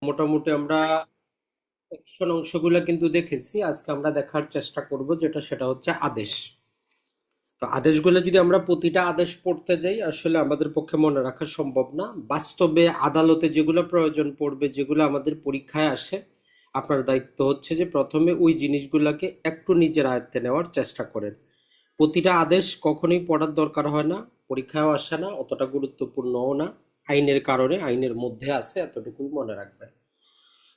মোটামুটি আমরা অ্যাকশন অংশগুলো কিন্তু দেখেছি। আজকে আমরা দেখার চেষ্টা করব সেটা হচ্ছে আদেশ। তো আদেশগুলো যদি আমরা প্রতিটা আদেশ পড়তে যাই আসলে আমাদের পক্ষে মনে রাখা সম্ভব না। বাস্তবে আদালতে যেগুলো প্রয়োজন পড়বে, যেগুলো আমাদের পরীক্ষায় আসে, আপনার দায়িত্ব হচ্ছে যে প্রথমে ওই জিনিসগুলোকে একটু নিজের আয়ত্তে নেওয়ার চেষ্টা করেন। প্রতিটা আদেশ কখনোই পড়ার দরকার হয় না, পরীক্ষায়ও আসে না, অতটা গুরুত্বপূর্ণও না। আইনের কারণে আইনের মধ্যে আছে, এতটুকুই মনে রাখবেন।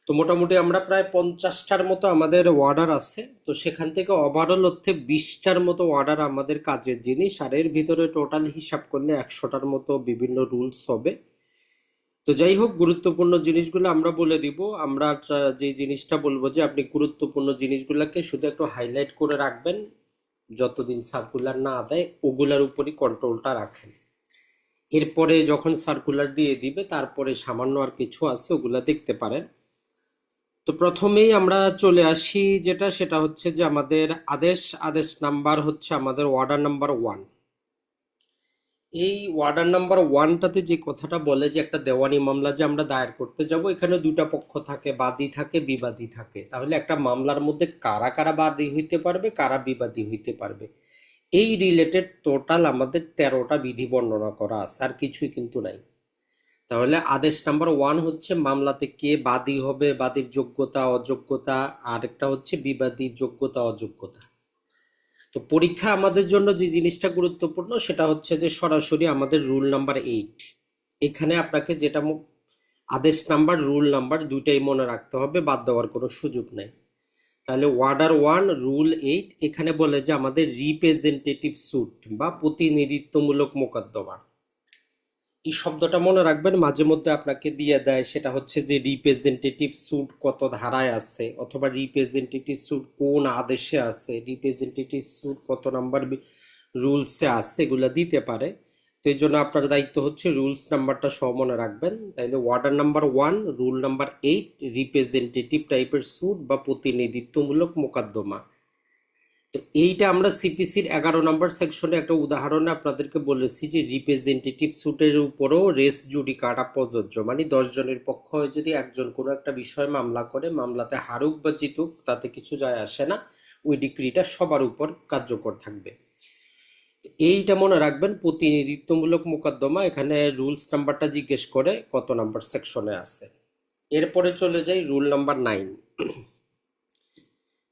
তো মোটামুটি আমরা প্রায় 50টার মতো আমাদের অর্ডার আছে। তো সেখান থেকে ওভারঅল অর্থে 20টার মতো অর্ডার আমাদের কাজের জিনিস, আর এর ভিতরে টোটাল হিসাব করলে 100টার মতো বিভিন্ন রুলস হবে। তো যাই হোক, গুরুত্বপূর্ণ জিনিসগুলো আমরা বলে দিব। আমরা যে জিনিসটা বলবো যে আপনি গুরুত্বপূর্ণ জিনিসগুলোকে শুধু একটু হাইলাইট করে রাখবেন, যতদিন সার্কুলার না দেয় ওগুলার উপরই কন্ট্রোলটা রাখেন। এরপরে যখন সার্কুলার দিয়ে দিবে তারপরে সামান্য আর কিছু আছে, ওগুলা দেখতে পারেন। তো প্রথমেই আমরা চলে আসি, সেটা হচ্ছে যে আমাদের আদেশ নাম্বার হচ্ছে আমাদের অর্ডার নাম্বার 1। এই অর্ডার নাম্বার 1টাতে যে কথাটা বলে যে একটা দেওয়ানি মামলা যে আমরা দায়ের করতে যাব, এখানে দুটা পক্ষ থাকে, বাদী থাকে, বিবাদী থাকে। তাহলে একটা মামলার মধ্যে কারা কারা বাদী হইতে পারবে, কারা বিবাদী হইতে পারবে, এই রিলেটেড টোটাল আমাদের 13টা বিধি বর্ণনা করা আছে, আর কিছুই কিন্তু নাই। তাহলে আদেশ নাম্বার 1 হচ্ছে মামলাতে কে বাদী হবে, বাদীর যোগ্যতা অযোগ্যতা, আর একটা হচ্ছে বিবাদীর যোগ্যতা অযোগ্যতা। তো পরীক্ষা আমাদের জন্য যে জিনিসটা গুরুত্বপূর্ণ সেটা হচ্ছে যে সরাসরি আমাদের রুল নাম্বার 8। এখানে আপনাকে আদেশ নাম্বার, রুল নাম্বার দুইটাই মনে রাখতে হবে, বাদ দেওয়ার কোনো সুযোগ নেই। তাহলে অর্ডার 1 রুল 8 এখানে বলে যে আমাদের রিপ্রেজেন্টেটিভ স্যুট বা প্রতিনিধিত্বমূলক মোকদ্দমা। এই শব্দটা মনে রাখবেন, মাঝে মধ্যে আপনাকে দিয়ে দেয়, সেটা হচ্ছে যে রিপ্রেজেন্টেটিভ স্যুট কত ধারায় আছে, অথবা রিপ্রেজেন্টেটিভ স্যুট কোন আদেশে আছে, রিপ্রেজেন্টেটিভ স্যুট কত নাম্বার রুলসে আছে, এগুলো দিতে পারে। তো এই জন্য আপনার দায়িত্ব হচ্ছে রুলস নাম্বারটা সহ মনে রাখবেন। তাইলে order number 1 rule number 8 representative টাইপের স্যুট বা প্রতিনিধিত্বমূলক মোকদ্দমা। তো এইটা আমরা সিপিসির 11 নম্বর সেকশনে একটা উদাহরণে আপনাদেরকে বলেছি যে রিপ্রেজেন্টেটিভ স্যুটের উপরও রেস জুডিকাটা প্রযোজ্য, মানে 10 জনের পক্ষ হয়ে যদি একজন কোনো একটা বিষয়ে মামলা করে, মামলাতে হারুক বা জিতুক তাতে কিছু যায় আসে না, ওই ডিক্রিটা সবার উপর কার্যকর থাকবে। এইটা মনে রাখবেন, প্রতিনিধিত্বমূলক মোকদ্দমা, এখানে রুলস নাম্বারটা জিজ্ঞেস করে কত নাম্বার সেকশনে আছে। এরপরে চলে যাই রুল নাম্বার 9।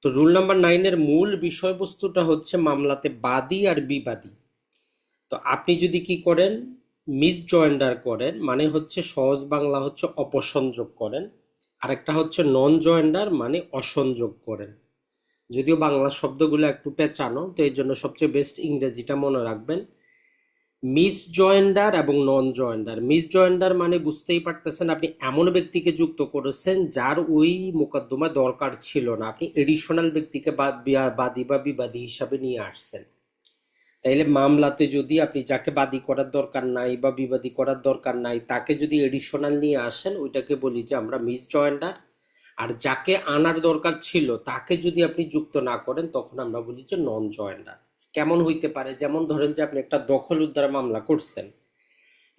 তো রুল নাম্বার 9-এর মূল বিষয়বস্তুটা হচ্ছে মামলাতে বাদী আর বিবাদী। তো আপনি যদি কি করেন, মিসজয়েন্ডার করেন, মানে হচ্ছে সহজ বাংলা হচ্ছে অপসংযোগ করেন, আরেকটা হচ্ছে নন জয়েন্ডার মানে অসংযোগ করেন। যদিও বাংলা শব্দগুলো একটু পেঁচানো, তো এই জন্য সবচেয়ে বেস্ট ইংরেজিটা মনে রাখবেন, মিসজয়েন্ডার এবং নন জয়েন্ডার। মিসজয়েন্ডার মানে বুঝতেই পারতেছেন আপনি এমন ব্যক্তিকে যুক্ত করেছেন যার ওই মোকদ্দমা দরকার ছিল না, আপনি এডিশনাল ব্যক্তিকে বাদী বা বিবাদী হিসাবে নিয়ে আসছেন। তাইলে মামলাতে যদি আপনি যাকে বাদী করার দরকার নাই বা বিবাদী করার দরকার নাই তাকে যদি এডিশনাল নিয়ে আসেন, ওইটাকে বলি যে আমরা মিসজয়েন্ডার। আর যাকে আনার দরকার ছিল তাকে যদি আপনি যুক্ত না করেন তখন আমরা বলি যে নন জয়েন্ডার। কেমন হইতে পারে, যেমন ধরেন যে আপনি একটা দখল উদ্ধার মামলা করছেন,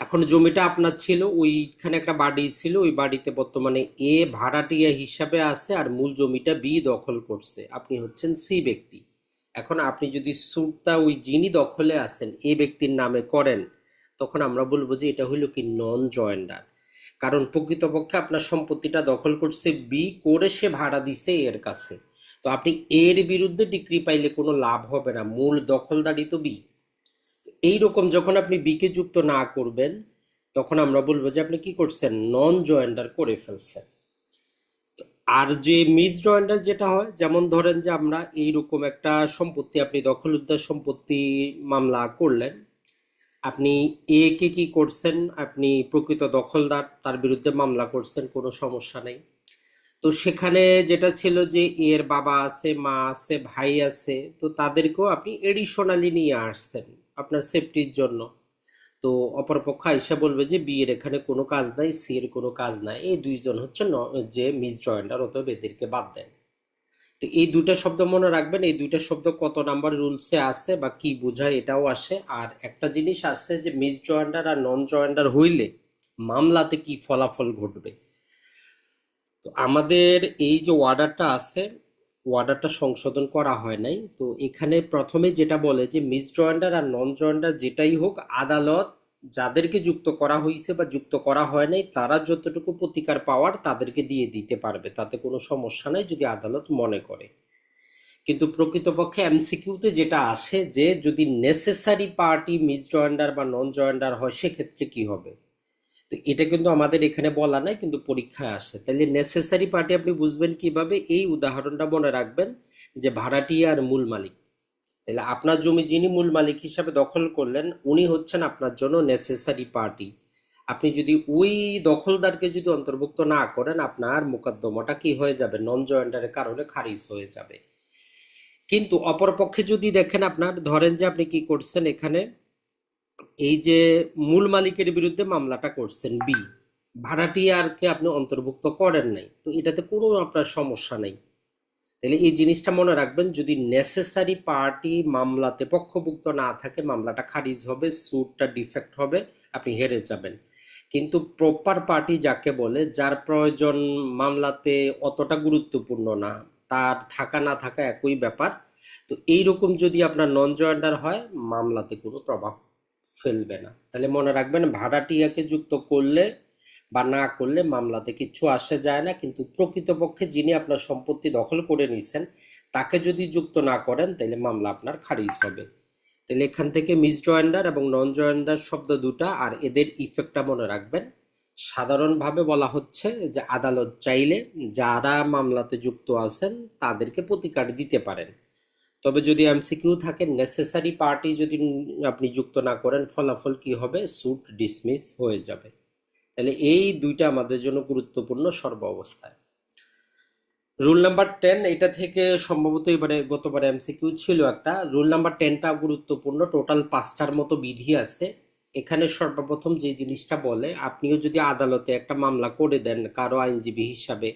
এখন জমিটা আপনার ছিল, ওইখানে একটা বাড়ি ছিল, ওই বাড়িতে বর্তমানে এ ভাড়াটিয়া হিসাবে আছে আর মূল জমিটা বি দখল করছে, আপনি হচ্ছেন সি ব্যক্তি। এখন আপনি যদি সুটটা ওই যিনি দখলে আছেন এ ব্যক্তির নামে করেন, তখন আমরা বলবো যে এটা হইল কি নন জয়েন্ডার। কারণ প্রকৃতপক্ষে আপনার সম্পত্তিটা দখল করছে বি, করে সে ভাড়া দিছে এর কাছে। তো আপনি এর বিরুদ্ধে ডিক্রি পাইলে কোনো লাভ হবে না, মূল দখলদারি তো বি। এইরকম যখন আপনি বিকে যুক্ত না করবেন তখন আমরা বলবো যে আপনি কি করছেন, নন জয়েন্ডার করে ফেলছেন। আর যে মিস জয়েন্ডার যেটা হয়, যেমন ধরেন যে আমরা এইরকম একটা সম্পত্তি, আপনি দখল উদ্ধার সম্পত্তি মামলা করলেন, আপনি এ কে কি করছেন, আপনি প্রকৃত দখলদার তার বিরুদ্ধে মামলা করছেন, কোনো সমস্যা নেই। তো সেখানে যেটা ছিল যে এর বাবা আছে, মা আছে, ভাই আছে, তো তাদেরকেও আপনি এডিশনালি নিয়ে আসছেন আপনার সেফটির জন্য। তো অপরপক্ষ আইসা বলবে যে বি এর এখানে কোনো কাজ নাই, সি এর কোনো কাজ নাই, এই দুইজন হচ্ছে যে মিস জয়েন্টার, অতএব এদেরকে বাদ দেন। তো এই দুইটা শব্দ মনে রাখবেন, এই দুইটা শব্দ কত নাম্বার রুলসে আছে বা কি বোঝায় এটাও আসে। আর একটা জিনিস আসছে যে মিস জয়েন্টার আর নন জয়েন্টার হইলে মামলাতে কি ফলাফল ঘটবে। আমাদের এই যে অর্ডারটা আছে, অর্ডারটা সংশোধন করা হয় নাই। তো এখানে প্রথমে যেটা বলে যে মিস জয়েন্ডার আর নন জয়েন্ডার যেটাই হোক, আদালত যাদেরকে যুক্ত করা হয়েছে বা যুক্ত করা হয় নাই তারা যতটুকু প্রতিকার পাওয়ার তাদেরকে দিয়ে দিতে পারবে, তাতে কোনো সমস্যা নাই যদি আদালত মনে করে। কিন্তু প্রকৃতপক্ষে এমসিকিউতে যেটা আসে যে যদি নেসেসারি পার্টি মিস জয়েন্ডার বা নন জয়েন্ডার হয় সেক্ষেত্রে কি হবে। তো এটা কিন্তু আমাদের এখানে বলা নাই, কিন্তু পরীক্ষায় আসে। তাহলে নেসেসারি পার্টি আপনি বুঝবেন কিভাবে, এই উদাহরণটা মনে রাখবেন যে ভাড়াটিয়া আর মূল মালিক। তাহলে আপনার জমি যিনি মূল মালিক হিসাবে দখল করলেন উনি হচ্ছেন আপনার জন্য নেসেসারি পার্টি। আপনি যদি ওই দখলদারকে যদি অন্তর্ভুক্ত না করেন আপনার মোকদ্দমাটা কি হয়ে যাবে, নন জয়েন্ডারের কারণে খারিজ হয়ে যাবে। কিন্তু অপরপক্ষে যদি দেখেন, আপনার ধরেন যে আপনি কি করছেন এখানে, এই যে মূল মালিকের বিরুদ্ধে মামলাটা করছেন বি, ভাড়াটিয়ারকে আপনি অন্তর্ভুক্ত করেন নাই, তো এটাতে কোনো আপনার সমস্যা নেই। তাহলে এই জিনিসটা মনে রাখবেন, যদি নেসেসারি পার্টি মামলাতে পক্ষভুক্ত না থাকে মামলাটা খারিজ হবে, সুটটা ডিফেক্ট হবে, আপনি হেরে যাবেন। কিন্তু প্রপার পার্টি যাকে বলে, যার প্রয়োজন মামলাতে অতটা গুরুত্বপূর্ণ না, তার থাকা না থাকা একই ব্যাপার, তো এইরকম যদি আপনার নন জয়েন্ডার হয় মামলাতে কোনো প্রভাব ফেলবে না। তাহলে মনে রাখবেন, ভাড়াটিয়াকে যুক্ত করলে বা না করলে মামলাতে কিচ্ছু আসে যায় না, কিন্তু প্রকৃতপক্ষে যিনি আপনার সম্পত্তি দখল করে নিছেন তাকে যদি যুক্ত না করেন তাহলে মামলা আপনার খারিজ হবে। তাহলে এখান থেকে মিস জয়েন্ডার এবং নন জয়েন্ডার শব্দ দুটা আর এদের ইফেক্টটা মনে রাখবেন। সাধারণভাবে বলা হচ্ছে যে আদালত চাইলে যারা মামলাতে যুক্ত আছেন তাদেরকে প্রতিকার দিতে পারেন। তবে যদি এমসিকিউ থাকে নেসেসারি পার্টি যদি আপনি যুক্ত না করেন ফলাফল কি হবে, সুট ডিসমিস হয়ে যাবে। তাহলে এই দুইটা আমাদের জন্য গুরুত্বপূর্ণ সর্ব অবস্থায়। রুল নাম্বার 10, এটা থেকে সম্ভবত এবারে গতবার এমসিকিউ ছিল একটা, রুল নাম্বার 10টা গুরুত্বপূর্ণ। টোটাল 5টার মতো বিধি আছে। এখানে সর্বপ্রথম যে জিনিসটা বলে, আপনিও যদি আদালতে একটা মামলা করে দেন কারো আইনজীবী হিসাবে,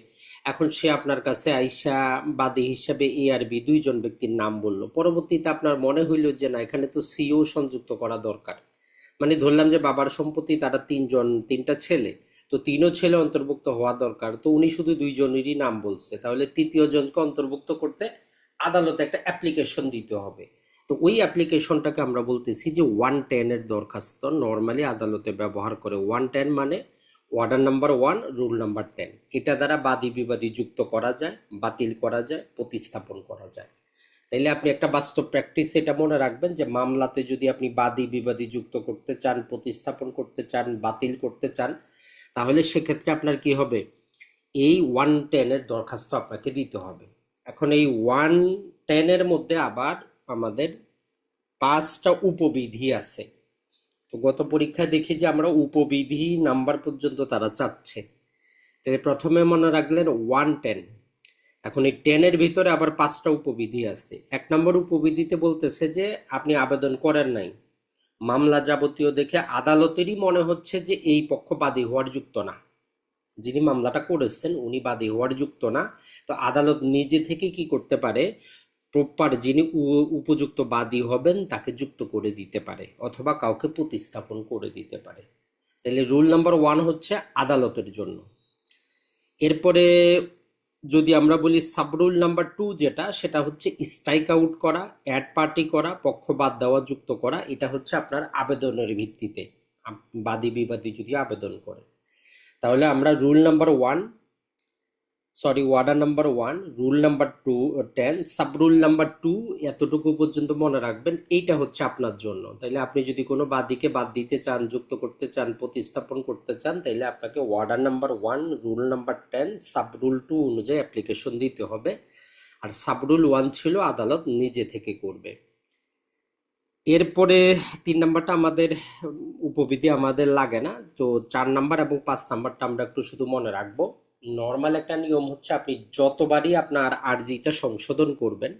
এখন সে আপনার কাছে আইসা বাদী হিসাবে এ আর বি দুইজন ব্যক্তির নাম বললো, পরবর্তীতে আপনার মনে হইলো যে না এখানে তো সিও সংযুক্ত করা দরকার। মানে ধরলাম যে বাবার সম্পত্তি তারা তিনজন, তিনটা ছেলে, তো তিনও ছেলে অন্তর্ভুক্ত হওয়া দরকার, তো উনি শুধু দুইজনেরই নাম বলছে, তাহলে তৃতীয় জনকে অন্তর্ভুক্ত করতে আদালতে একটা অ্যাপ্লিকেশন দিতে হবে। তো ওই অ্যাপ্লিকেশনটাকে আমরা বলতেছি যে 110 এর দরখাস্ত নর্মালি আদালতে ব্যবহার করে। 110 মানে অর্ডার নাম্বার 1 রুল নাম্বার 10। এটা দ্বারা বাদী বিবাদী যুক্ত করা যায়, বাতিল করা যায়, প্রতিস্থাপন করা যায়। তাইলে আপনি একটা বাস্তব প্র্যাকটিস এটা মনে রাখবেন যে মামলাতে যদি আপনি বাদী বিবাদী যুক্ত করতে চান, প্রতিস্থাপন করতে চান, বাতিল করতে চান, তাহলে সেক্ষেত্রে আপনার কি হবে, এই 110 এর দরখাস্ত আপনাকে দিতে হবে। এখন এই 110 এর মধ্যে আবার আমাদের 5টা উপবিধি আছে। তো গত পরীক্ষায় দেখি যে আমরা উপবিধি নাম্বার পর্যন্ত তারা চাচ্ছে। তাহলে প্রথমে মনে রাখলেন 110। এখন এই 10-এর ভিতরে আবার 5টা উপবিধি আছে। 1 নম্বর উপবিধিতে বলতেছে যে আপনি আবেদন করেন নাই, মামলা যাবতীয় দেখে আদালতেরই মনে হচ্ছে যে এই পক্ষ বাদী হওয়ার যুক্ত না, যিনি মামলাটা করেছেন উনি বাদী হওয়ার যুক্ত না। তো আদালত নিজে থেকে কি করতে পারে, প্রপার যিনি উপযুক্ত বাদী হবেন তাকে যুক্ত করে দিতে পারে অথবা কাউকে প্রতিস্থাপন করে দিতে পারে। তাহলে রুল নাম্বার 1 হচ্ছে আদালতের জন্য। এরপরে যদি আমরা বলি সাবরুল নাম্বার 2 যেটা, সেটা হচ্ছে স্ট্রাইক আউট করা, অ্যাড পার্টি করা, পক্ষ বাদ দেওয়া, যুক্ত করা। এটা হচ্ছে আপনার আবেদনের ভিত্তিতে, বাদী বিবাদী যদি আবেদন করে। তাহলে আমরা rule number 1, sorry order number 1, rule number 2 10, subrule number 2 এতটুকু পর্যন্ত মনে রাখবেন। এইটা হচ্ছে আপনার জন্য। তাইলে আপনি যদি কোনো বাদীকে বাদ দিতে চান, যুক্ত করতে চান, প্রতিস্থাপন করতে চান, তাইলে আপনাকে order number 1, rule number 10, subrule 2 অনুযায়ী অ্যাপ্লিকেশন দিতে হবে। আর সাবরুল 1 ছিল আদালত নিজে থেকে করবে। এরপরে 3 নাম্বারটা আমাদের উপবিধি আমাদের লাগে না, তো 4 নাম্বার এবং 5 নাম্বারটা আমরা একটু শুধু মনে রাখবো। নর্মাল একটা নিয়ম হচ্ছে আপনি যতবারই আপনার আরজিটা সংশোধন করবেন,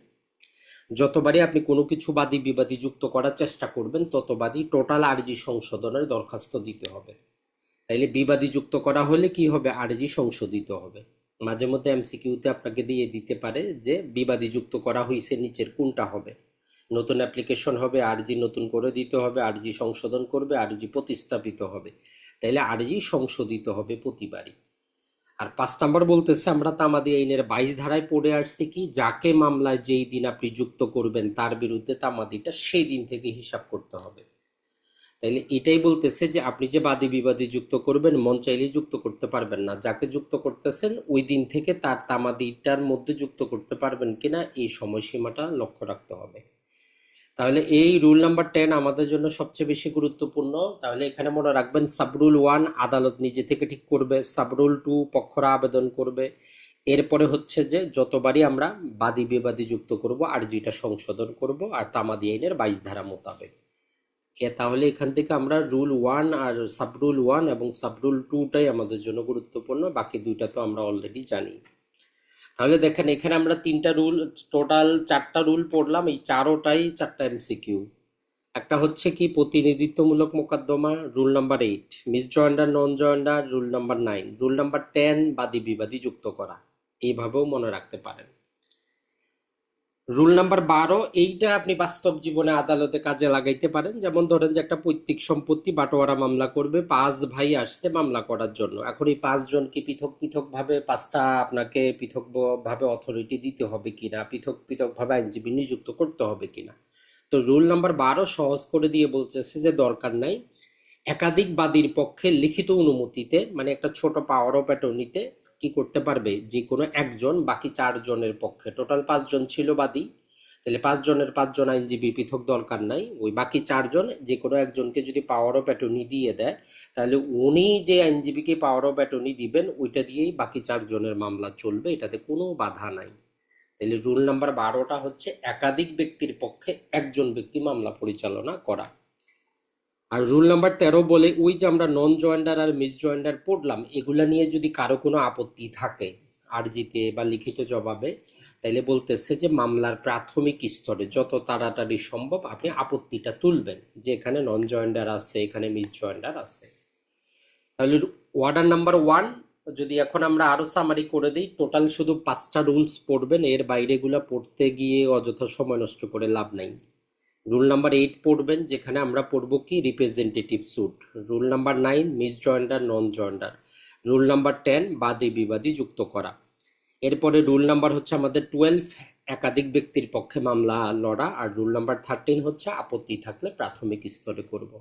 যতবারই আপনি কোনো কিছু বাদী বিবাদী যুক্ত করার চেষ্টা করবেন, ততবারই টোটাল আরজি সংশোধনের দরখাস্ত দিতে হবে। তাইলে বিবাদী যুক্ত করা হলে কি হবে, আরজি সংশোধিত হবে। মাঝে মধ্যে এমসিকিউতে আপনাকে দিয়ে দিতে পারে যে বিবাদী যুক্ত করা হয়েছে নিচের কোনটা হবে, নতুন অ্যাপ্লিকেশন হবে, আরজি নতুন করে দিতে হবে, আরজি সংশোধন করবে, আরজি প্রতিস্থাপিত হবে। তাইলে আরজি সংশোধিত হবে প্রতিবারই। আর 5 নম্বর বলতেছে আমরা তামাদি আইনের 22 ধারায় পড়ে আসছি কি, যাকে মামলায় যেই দিন আপনি যুক্ত করবেন তার বিরুদ্ধে তামাদিটা সেই দিন থেকে হিসাব করতে হবে। তাইলে এটাই বলতেছে যে আপনি যে বাদী বিবাদী যুক্ত করবেন মন চাইলেই যুক্ত করতে পারবেন না, যাকে যুক্ত করতেছেন ওই দিন থেকে তার তামাদিটার মধ্যে যুক্ত করতে পারবেন কিনা এই সময়সীমাটা লক্ষ্য রাখতে হবে। তাহলে এই রুল নাম্বার 10 আমাদের জন্য সবচেয়ে বেশি গুরুত্বপূর্ণ। তাহলে এখানে মনে রাখবেন, সাবরুল 1 আদালত নিজে থেকে ঠিক করবে, সাবরুল 2 পক্ষরা আবেদন করবে, এরপরে হচ্ছে যে যতবারই আমরা বাদী বিবাদী যুক্ত করব আর যেটা সংশোধন করব আর তামাদি আইনের 22 ধারা মোতাবেক। তাহলে এখান থেকে আমরা রুল 1 আর সাবরুল 1 এবং সাবরুল 2টাই আমাদের জন্য গুরুত্বপূর্ণ, বাকি দুইটা তো আমরা অলরেডি জানি। তাহলে দেখেন এখানে আমরা 3টা রুল, টোটাল 4টা রুল পড়লাম, এই চারোটাই 4টা এমসিকিউ। একটা হচ্ছে কি প্রতিনিধিত্বমূলক মোকদ্দমা, rule number 8, miss joinder non joinder, rule number 9, rule number 10 বাদী বিবাদী যুক্ত করা, এইভাবেও মনে রাখতে পারেন। রুল নাম্বার 12, এইটা আপনি বাস্তব জীবনে আদালতে কাজে লাগাইতে পারেন। যেমন ধরেন যে একটা পৈতৃক সম্পত্তি বাটোয়ারা মামলা করবে, 5 ভাই আসছে মামলা করার জন্য। এখন এই 5জনকে পৃথক পৃথক ভাবে 5টা আপনাকে পৃথক ভাবে অথরিটি দিতে হবে কিনা, পৃথক পৃথক ভাবে আইনজীবী নিযুক্ত করতে হবে কিনা। তো রুল নাম্বার 12 সহজ করে দিয়ে বলতেছে যে দরকার নাই, একাধিক বাদীর পক্ষে লিখিত অনুমতিতে, মানে একটা ছোট পাওয়ার অফ অ্যাটর্নিতে কি করতে পারবে, যে কোনো একজন বাকি 4জনের পক্ষে, টোটাল 5জন ছিল বাদী, তাহলে 5জনের 5জন আইনজীবী পৃথক দরকার নাই, ওই বাকি 4জন যে কোনো একজনকে যদি পাওয়ার অফ অ্যাটর্নি দিয়ে দেয়, তাহলে উনি যে আইনজীবীকে পাওয়ার অফ অ্যাটর্নি দিবেন ওইটা দিয়েই বাকি 4জনের মামলা চলবে, এটাতে কোনো বাধা নাই। তাহলে রুল নাম্বার 12টা হচ্ছে একাধিক ব্যক্তির পক্ষে একজন ব্যক্তি মামলা পরিচালনা করা। আর রুল নাম্বার 13 বলে, ওই যে আমরা নন জয়েন্ডার আর মিস জয়েন্ডার পড়লাম, এগুলা নিয়ে যদি কারো কোনো আপত্তি থাকে আরজিতে বা লিখিত জবাবে, তাইলে বলতেছে যে মামলার প্রাথমিক স্তরে যত তাড়াতাড়ি সম্ভব আপনি আপত্তিটা তুলবেন, যে এখানে নন জয়েন্ডার আছে, এখানে মিস জয়েন্ডার আছে। তাহলে ওয়ার্ডার নাম্বার 1 যদি এখন আমরা আরো সামারি করে দিই, টোটাল শুধু 5টা রুলস পড়বেন, এর বাইরেগুলা পড়তে গিয়ে অযথা সময় নষ্ট করে লাভ নাই। রুল নাম্বার 8 পড়বেন, যেখানে আমরা পড়বো কি representative suit. Rule number 9 misjoinder non joinder. Rule number 10 বাদী বিবাদী যুক্ত করা। এরপরে রুল নাম্বার হচ্ছে আমাদের 12 একাধিক ব্যক্তির পক্ষে মামলা লড়া। আর রুল নাম্বার 13 হচ্ছে আপত্তি থাকলে প্রাথমিক স্তরে করব।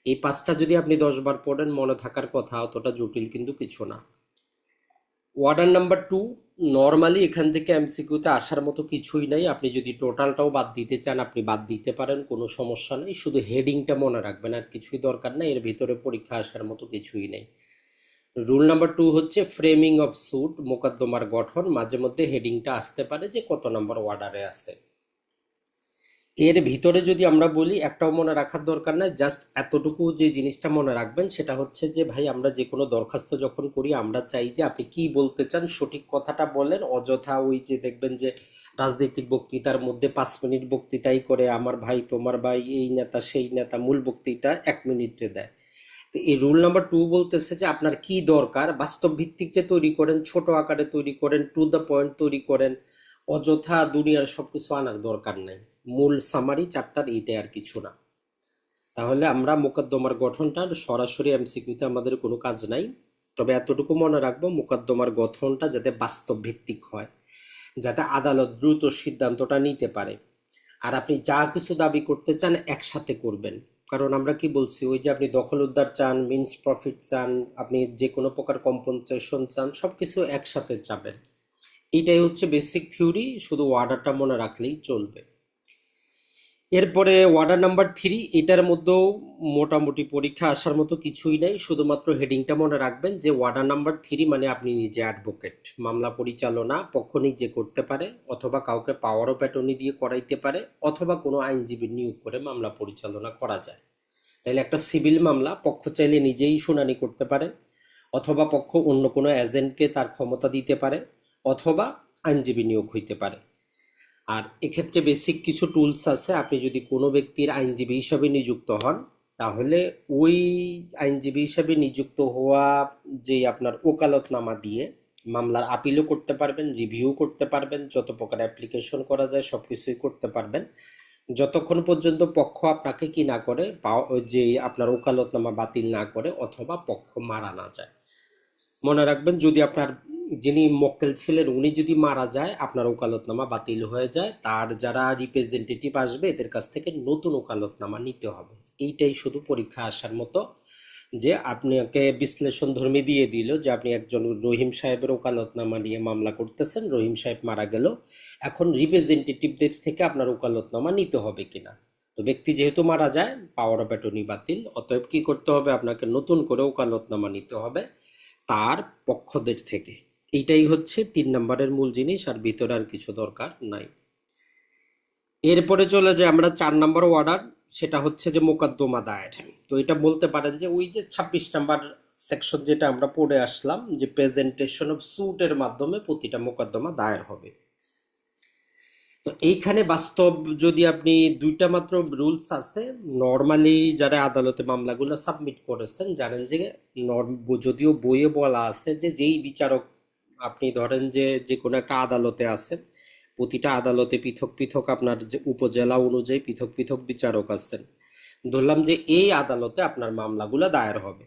এই 5টা যদি আপনি 10 বার পড়েন মনে থাকার কথা, অতটা জটিল কিন্তু কিছু না। ওয়ার্ডার নাম্বার 2, নর্মালি এখান থেকে এমসিকিউতে আসার মতো কিছুই নাই, আপনি যদি টোটালটাও বাদ দিতে চান আপনি বাদ দিতে পারেন, কোনো সমস্যা নেই, শুধু হেডিংটা মনে রাখবেন, আর কিছুই দরকার নাই, এর ভিতরে পরীক্ষা আসার মতো কিছুই নেই। রুল নাম্বার 2 হচ্ছে ফ্রেমিং অফ স্যুট, মোকদ্দমার গঠন, মাঝে মধ্যে হেডিংটা আসতে পারে যে কত নম্বর ওয়ার্ডারে আছে। এর ভিতরে যদি আমরা বলি, একটাও মনে রাখার দরকার নাই, জাস্ট এতটুকু যে জিনিসটা মনে রাখবেন সেটা হচ্ছে যে ভাই আমরা যে কোনো দরখাস্ত যখন করি আমরা চাই যে আপনি কি বলতে চান সঠিক কথাটা বলেন, অযথা ওই যে দেখবেন যে রাজনৈতিক বক্তৃতার মধ্যে 5 মিনিট বক্তৃতাই করে, আমার ভাই তোমার ভাই এই নেতা সেই নেতা, মূল বক্তৃতা 1 মিনিটে দেয়। তো এই রুল নাম্বার 2 বলতেছে যে আপনার কি দরকার বাস্তব ভিত্তিকটা তৈরি করেন, ছোট আকারে তৈরি করেন, টু দ্য পয়েন্ট তৈরি করেন, অযথা দুনিয়ার সবকিছু আনার দরকার নাই। মূল সামারি 4টার, এইটাই আর কিছু না। তাহলে আমরা মোকদ্দমার গঠনটা সরাসরি এমসিকিউতে আমাদের কোনো কাজ নাই, তবে এতটুকু মনে রাখবো মোকদ্দমার গঠনটা যাতে বাস্তব ভিত্তিক হয়, যাতে আদালত দ্রুত সিদ্ধান্তটা নিতে পারে। আর আপনি যা কিছু দাবি করতে চান একসাথে করবেন, কারণ আমরা কি বলছি, ওই যে আপনি দখল উদ্ধার চান, মিনস প্রফিট চান, আপনি যে কোনো প্রকার কম্পনসেশন চান, সবকিছু একসাথে চাবেন। এটাই হচ্ছে বেসিক থিওরি, শুধু ওয়ার্ডারটা মনে রাখলেই চলবে। এরপরে ওয়ার্ডার নাম্বার 3, এটার মধ্যেও মোটামুটি পরীক্ষা আসার মতো কিছুই নেই, শুধুমাত্র হেডিংটা মনে রাখবেন যে ওয়ার্ডার নাম্বার 3 মানে আপনি নিজে অ্যাডভোকেট, মামলা পরিচালনা পক্ষ নিজে করতে পারে, অথবা কাউকে পাওয়ার অফ অ্যাটর্নি দিয়ে করাইতে পারে, অথবা কোনো আইনজীবী নিয়োগ করে মামলা পরিচালনা করা যায়। তাইলে একটা সিভিল মামলা পক্ষ চাইলে নিজেই শুনানি করতে পারে, অথবা পক্ষ অন্য কোনো এজেন্টকে তার ক্ষমতা দিতে পারে, অথবা আইনজীবী নিয়োগ হইতে পারে। আর এক্ষেত্রে বেসিক কিছু টুলস আছে, আপনি যদি কোনো ব্যক্তির আইনজীবী হিসাবে নিযুক্ত হন তাহলে ওই আইনজীবী হিসাবে নিযুক্ত হওয়া যে আপনার ওকালতনামা দিয়ে মামলার আপিলও করতে পারবেন, রিভিউ করতে পারবেন, যত প্রকার অ্যাপ্লিকেশন করা যায় সব কিছুই করতে পারবেন, যতক্ষণ পর্যন্ত পক্ষ আপনাকে কি না করে, যে আপনার ওকালতনামা বাতিল না করে, অথবা পক্ষ মারা না যায়। মনে রাখবেন, যদি আপনার যিনি মক্কেল ছিলেন উনি যদি মারা যায়, আপনার ওকালতনামা বাতিল হয়ে যায়, তার যারা রিপ্রেজেন্টেটিভ আসবে এদের কাছ থেকে নতুন ওকালতনামা নিতে হবে। এইটাই শুধু পরীক্ষা আসার মতো, যে আপনাকে বিশ্লেষণ ধর্মী দিয়ে দিল যে আপনি একজন রহিম সাহেবের ওকালতনামা নিয়ে মামলা করতেছেন, রহিম সাহেব মারা গেল, এখন রিপ্রেজেন্টেটিভদের থেকে আপনার ওকালতনামা নিতে হবে কিনা। তো ব্যক্তি যেহেতু মারা যায়, পাওয়ার অফ অ্যাটর্নি বাতিল, অতএব কি করতে হবে, আপনাকে নতুন করে ওকালতনামা নিতে হবে তার পক্ষদের থেকে। এইটাই হচ্ছে 3 নম্বরের মূল জিনিস, আর ভিতরে আর কিছু দরকার নাই। এরপরে চলে যায় আমরা 4 নম্বর অর্ডার, সেটা হচ্ছে যে মোকদ্দমা দায়ের। তো এটা বলতে পারেন যে ওই যে 26 নম্বর সেকশন যেটা আমরা পড়ে আসলাম, যে প্রেজেন্টেশন অফ সুটের মাধ্যমে প্রতিটা মোকদ্দমা দায়ের হবে। তো এইখানে বাস্তব যদি আপনি দুইটা মাত্র রুলস আছে। নর্মালি যারা আদালতে মামলাগুলো সাবমিট করেছেন জানেন যে যদিও বইয়ে বলা আছে যে যেই বিচারক, আপনি ধরেন যে যে কোনো একটা আদালতে আছেন, প্রতিটা আদালতে পৃথক পৃথক আপনার যে উপজেলা অনুযায়ী পৃথক পৃথক বিচারক আছেন। ধরলাম যে এই আদালতে আপনার মামলাগুলো দায়ের হবে।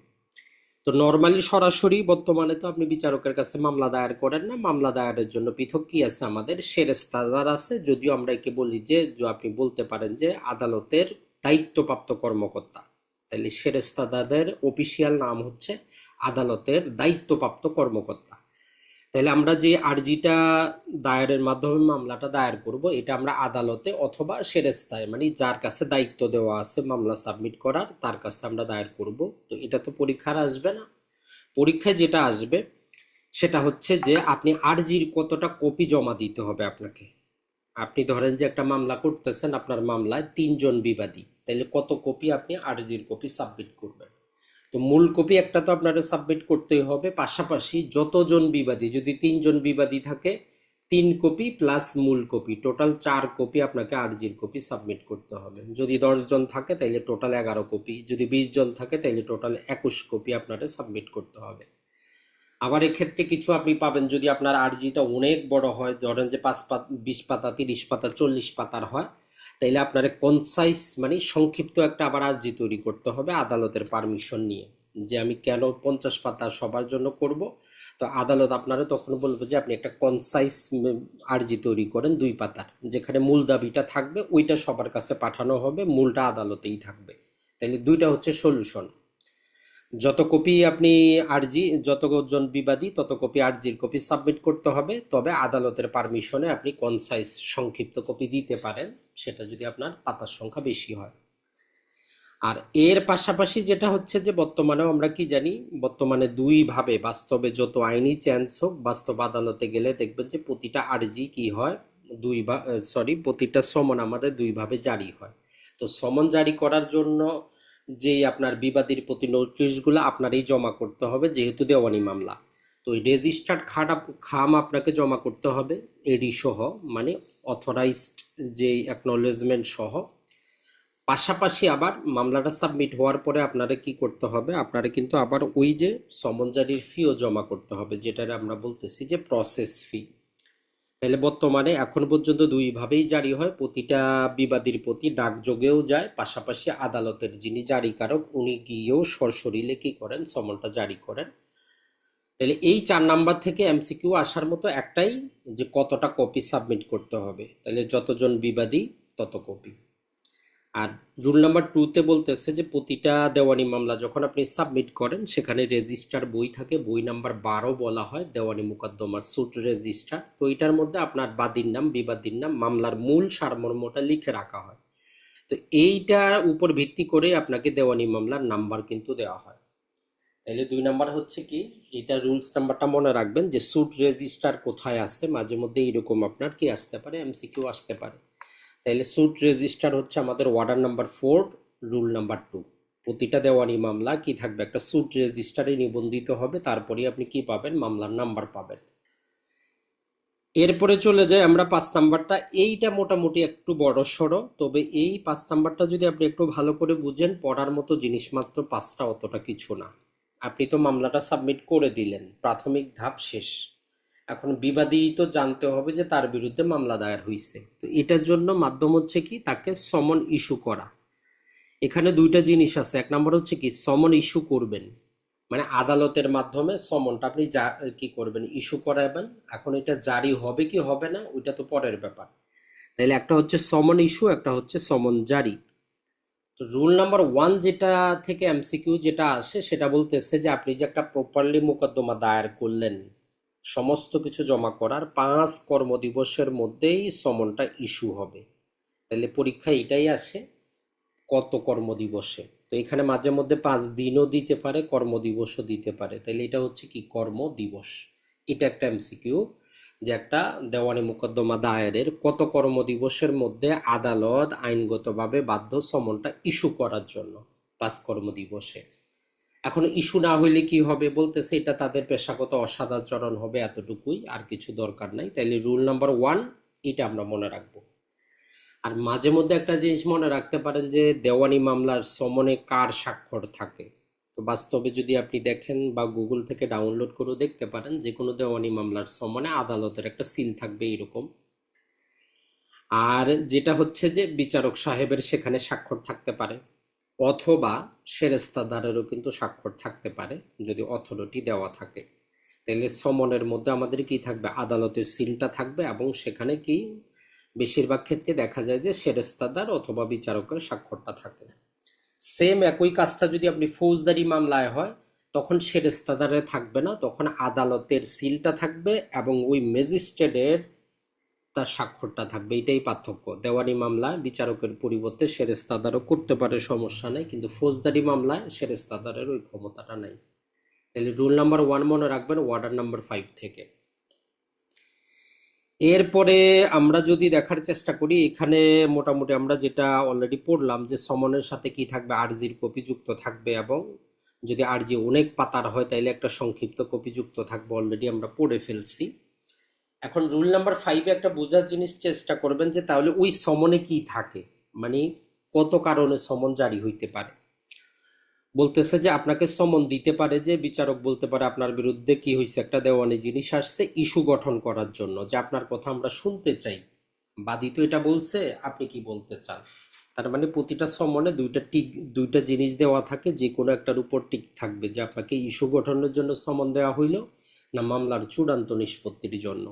তো নর্মালি সরাসরি বর্তমানে তো আপনি বিচারকের কাছে মামলা দায়ের করেন না, মামলা দায়েরের জন্য পৃথক কি আছে, আমাদের সেরেস্তাদার আছে। যদিও আমরা একে বলি যে আপনি বলতে পারেন যে আদালতের দায়িত্বপ্রাপ্ত কর্মকর্তা। তাহলে সেরেস্তাদাদের অফিসিয়াল নাম হচ্ছে আদালতের দায়িত্বপ্রাপ্ত কর্মকর্তা। তাহলে আমরা যে আর্জিটা দায়েরের মাধ্যমে মামলাটা দায়ের করব, এটা আমরা আদালতে অথবা সেরেস্তায়, মানে যার কাছে দায়িত্ব দেওয়া আছে মামলা সাবমিট করার, তার কাছে আমরা দায়ের করব। তো এটা তো পরীক্ষার আসবে না। পরীক্ষায় যেটা আসবে সেটা হচ্ছে যে আপনি আর্জির কতটা কপি জমা দিতে হবে আপনাকে। আপনি ধরেন যে একটা মামলা করতেছেন, আপনার মামলায় 3 জন বিবাদী, তাহলে কত কপি আপনি আর্জির কপি সাবমিট করবেন। তো মূল কপি একটা তো আপনারা সাবমিট করতেই হবে, পাশাপাশি যতজন বিবাদী, যদি 3 জন বিবাদী থাকে 3 কপি প্লাস মূল কপি, টোটাল 4 কপি আপনাকে আর্জির কপি সাবমিট করতে হবে। যদি 10 জন থাকে তাহলে টোটাল 11 কপি, যদি 20 জন থাকে তাহলে টোটাল 21 কপি আপনাকে সাবমিট করতে হবে। আবার এক্ষেত্রে কিছু আপনি পাবেন, যদি আপনার আর্জিটা অনেক বড় হয়, ধরেন যে 5 পাতা 20 পাতা 30 পাতা 40 পাতার হয়, তাইলে আপনার কনসাইজ মানে সংক্ষিপ্ত একটা আবার আর্জি তৈরি করতে হবে আদালতের পারমিশন নিয়ে, যে আমি কেন 50 পাতা সবার জন্য করব। তো আদালত আপনারা তখন বলবো যে আপনি একটা কনসাইজ আর্জি তৈরি করেন 2 পাতার, যেখানে মূল দাবিটা থাকবে ওইটা সবার কাছে পাঠানো হবে, মূলটা আদালতেই থাকবে। তাইলে দুইটা হচ্ছে সলিউশন। যত কপি আপনি আর্জি, যতজন বিবাদী তত কপি আর্জির কপি সাবমিট করতে হবে, তবে আদালতের পারমিশনে আপনি কনসাইজ সংক্ষিপ্ত কপি দিতে পারেন, সেটা যদি আপনার পাতার সংখ্যা বেশি হয়। আর এর পাশাপাশি যেটা হচ্ছে যে বর্তমানেও আমরা কি জানি, বর্তমানে দুইভাবে, বাস্তবে যত আইনি চেঞ্জ হোক, বাস্তব আদালতে গেলে দেখবেন যে প্রতিটা আর্জি কি হয়, প্রতিটা সমন আমাদের দুইভাবে জারি হয়। তো সমন জারি করার জন্য যে আপনার বিবাদীর প্রতি নোটিশগুলো আপনারই জমা করতে হবে, যেহেতু দেওয়ানি মামলা। তো রেজিস্টার্ড খাম আপনাকে জমা করতে হবে, এডি সহ, মানে অথরাইজড যে অ্যাকনলেজমেন্ট সহ। পাশাপাশি আবার মামলাটা সাবমিট হওয়ার পরে আপনারা কি করতে হবে, আপনারা কিন্তু আবার ওই যে সমন জারির ফিও জমা করতে হবে, যেটা আমরা বলতেছি যে প্রসেস ফি। তাহলে বর্তমানে এখন পর্যন্ত দুইভাবেই জারি হয়, প্রতিটা বিবাদীর প্রতি ডাকযোগেও যায়, পাশাপাশি আদালতের যিনি জারিকারক উনি গিয়েও সশরীরে কি করেন, সমনটা জারি করেন। তাহলে এই 4 নাম্বার থেকে এমসিকিউ আসার মতো একটাই, যে কতটা কপি সাবমিট করতে হবে, তাহলে যতজন বিবাদী তত কপি। আর রুল নাম্বার 2-তে বলতেছে যে প্রতিটা দেওয়ানি মামলা যখন আপনি সাবমিট করেন, সেখানে রেজিস্টার বই থাকে, বই নাম্বার 12 বলা হয় দেওয়ানি মোকদ্দমার সুট রেজিস্টার। তো এটার মধ্যে আপনার বাদীর নাম, বিবাদীর নাম, মামলার মূল সারমর্মটা লিখে রাখা হয়। তো এইটার উপর ভিত্তি করে আপনাকে দেওয়ানি মামলার নাম্বার কিন্তু দেওয়া হয়। তাহলে 2 নাম্বার হচ্ছে কি, এটা রুলস নাম্বারটা মনে রাখবেন যে সুট রেজিস্টার কোথায় আছে, মাঝে মধ্যে এরকম আপনার কি আসতে পারে, এমসিকিউ আসতে পারে। তাহলে সুট রেজিস্টার হচ্ছে আমাদের অর্ডার নাম্বার 4, রুল নাম্বার 2। প্রতিটা দেওয়ানি মামলা কি থাকবে, একটা সুট রেজিস্টারে নিবন্ধিত হবে, তারপরে আপনি কি পাবেন, মামলার নাম্বার পাবেন। এরপরে চলে যাই আমরা 5 নাম্বারটা, এইটা মোটামুটি একটু বড় সড়ো, তবে এই 5 নাম্বারটা যদি আপনি একটু ভালো করে বুঝেন, পড়ার মতো জিনিস মাত্র 5টা, অতটা কিছু না। আপনি তো মামলাটা সাবমিট করে দিলেন, প্রাথমিক ধাপ শেষ। এখন বিবাদী তো জানতে হবে যে তার বিরুদ্ধে মামলা দায়ের হয়েছে। তো এটার জন্য মাধ্যম হচ্ছে কি, তাকে সমন ইস্যু করা। এখানে দুইটা জিনিস আছে, 1 নম্বর হচ্ছে কি সমন ইস্যু করবেন, মানে আদালতের মাধ্যমে সমনটা আপনি কি করবেন, ইস্যু করাবেন। এখন এটা জারি হবে কি হবে না ওইটা তো পরের ব্যাপার। তাইলে একটা হচ্ছে সমন ইস্যু, একটা হচ্ছে সমন জারি। তো রুল নাম্বার 1 যেটা থেকে এমসিকিউ যেটা আসে সেটা বলতেছে যে আপনি যে একটা প্রপারলি মোকদ্দমা দায়ের করলেন, সমস্ত কিছু জমা করার 5 কর্মদিবসের মধ্যেই সমনটা ইস্যু হবে। তাহলে পরীক্ষা এটাই আসে কত কর্মদিবসে। তো এখানে মাঝে মধ্যে 5 দিনও দিতে পারে, কর্মদিবসও দিতে পারে। তাহলে এটা হচ্ছে কি কর্মদিবস। এটা একটা এমসিকিউ যে একটা দেওয়ানি মোকদ্দমা দায়েরের কত কর্মদিবসের মধ্যে আদালত আইনগতভাবে বাধ্য সমনটা ইস্যু করার জন্য। 5 কর্মদিবসে। এখন ইস্যু না হইলে কি হবে বলতেছে, এটা তাদের পেশাগত অসদাচরণ হবে, এতটুকুই, আর কিছু দরকার নাই। তাইলে রুল নাম্বার 1 এটা আমরা মনে রাখবো। আর মাঝে মধ্যে একটা জিনিস মনে রাখতে পারেন যে দেওয়ানি মামলার সমনে কার স্বাক্ষর থাকে। তো বাস্তবে যদি আপনি দেখেন বা গুগল থেকে ডাউনলোড করেও দেখতে পারেন, যে কোনো দেওয়ানি মামলার সমনে আদালতের একটা সিল থাকবে এরকম। আর যেটা হচ্ছে যে বিচারক সাহেবের সেখানে স্বাক্ষর থাকতে পারে, অথবা সেরেস্তাদারেরও কিন্তু স্বাক্ষর থাকতে পারে যদি অথরিটি দেওয়া থাকে। তাহলে সমনের মধ্যে আমাদের কি থাকবে, আদালতের সিলটা থাকবে, এবং সেখানে কি বেশিরভাগ ক্ষেত্রে দেখা যায় যে সেরেস্তাদার অথবা বিচারকের স্বাক্ষরটা থাকে। সেম একই কাজটা যদি আপনি ফৌজদারি মামলায় হয়, তখন সেরেস্তাদারে থাকবে না, তখন আদালতের সিলটা থাকবে এবং ওই ম্যাজিস্ট্রেটের তার স্বাক্ষরটা থাকবে। এটাই পার্থক্য। দেওয়ানি মামলায় বিচারকের পরিবর্তে সেরেস্তাদারও করতে পারে, সমস্যা নেই, কিন্তু ফৌজদারি মামলায় সেরেস্তাদারের ওই ক্ষমতাটা নাই। তাহলে রুল নাম্বার 1 মনে রাখবেন ওয়ার্ডার নাম্বার 5 থেকে। এরপরে আমরা যদি দেখার চেষ্টা করি, এখানে মোটামুটি আমরা যেটা অলরেডি পড়লাম যে সমনের সাথে কি থাকবে, আরজির কপি যুক্ত থাকবে, এবং যদি আরজি অনেক পাতার হয় তাইলে একটা সংক্ষিপ্ত কপি যুক্ত থাকবে, অলরেডি আমরা পড়ে ফেলছি। এখন রুল নাম্বার 5 একটা বোঝার জিনিস চেষ্টা করবেন যে তাহলে ওই সমনে কি থাকে, মানে কত কারণে সমন জারি হইতে পারে। বলতেছে যে আপনাকে সমন দিতে পারে, যে বিচারক বলতে পারে আপনার বিরুদ্ধে কি হয়েছে, একটা দেওয়ানি জিনিস আসছে, ইস্যু গঠন করার জন্য, যে আপনার কথা আমরা শুনতে চাই, বাদী তো এটা বলছে, আপনি কি বলতে চান। তার মানে প্রতিটা সমনে দুইটা জিনিস দেওয়া থাকে, যে কোনো একটার উপর টিক থাকবে, যে আপনাকে ইস্যু গঠনের জন্য সমন দেওয়া হইল না মামলার চূড়ান্ত নিষ্পত্তির জন্য।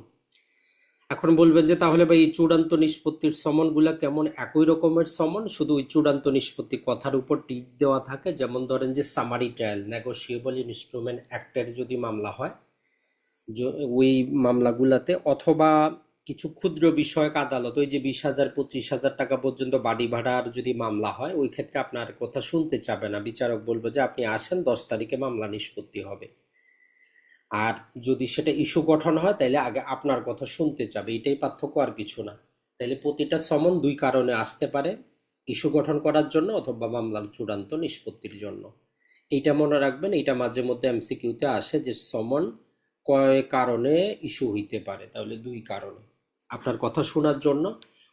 এখন বলবেন যে তাহলে ভাই এই চূড়ান্ত নিষ্পত্তির সমনগুলা কেমন, একই রকমের সমন, শুধু ওই চূড়ান্ত নিষ্পত্তি কথার উপর টিক দেওয়া থাকে। যেমন ধরেন যে সামারি ট্রায়াল, নেগোশিয়েবল ইনস্ট্রুমেন্ট অ্যাক্টের যদি মামলা হয়, ওই মামলাগুলাতে, অথবা কিছু ক্ষুদ্র বিষয়ক আদালত, ওই যে 20,000 25,000 টাকা পর্যন্ত বাড়ি ভাড়ার যদি মামলা হয়, ওই ক্ষেত্রে আপনার কথা শুনতে চাবে না, বিচারক বলবে যে আপনি আসেন 10 তারিখে মামলা নিষ্পত্তি হবে। আর যদি সেটা ইস্যু গঠন হয় তাহলে আগে আপনার কথা শুনতে চাবে, এটাই পার্থক্য, আর কিছু না। তাহলে প্রতিটা সমন দুই কারণে আসতে পারে, ইস্যু গঠন করার জন্য অথবা মামলার চূড়ান্ত নিষ্পত্তির জন্য। এইটা মনে রাখবেন। এইটা মাঝে মধ্যে এমসিকিউতে আসে যে সমন কয় কারণে ইস্যু হইতে পারে, তাহলে দুই কারণে, আপনার কথা শোনার জন্য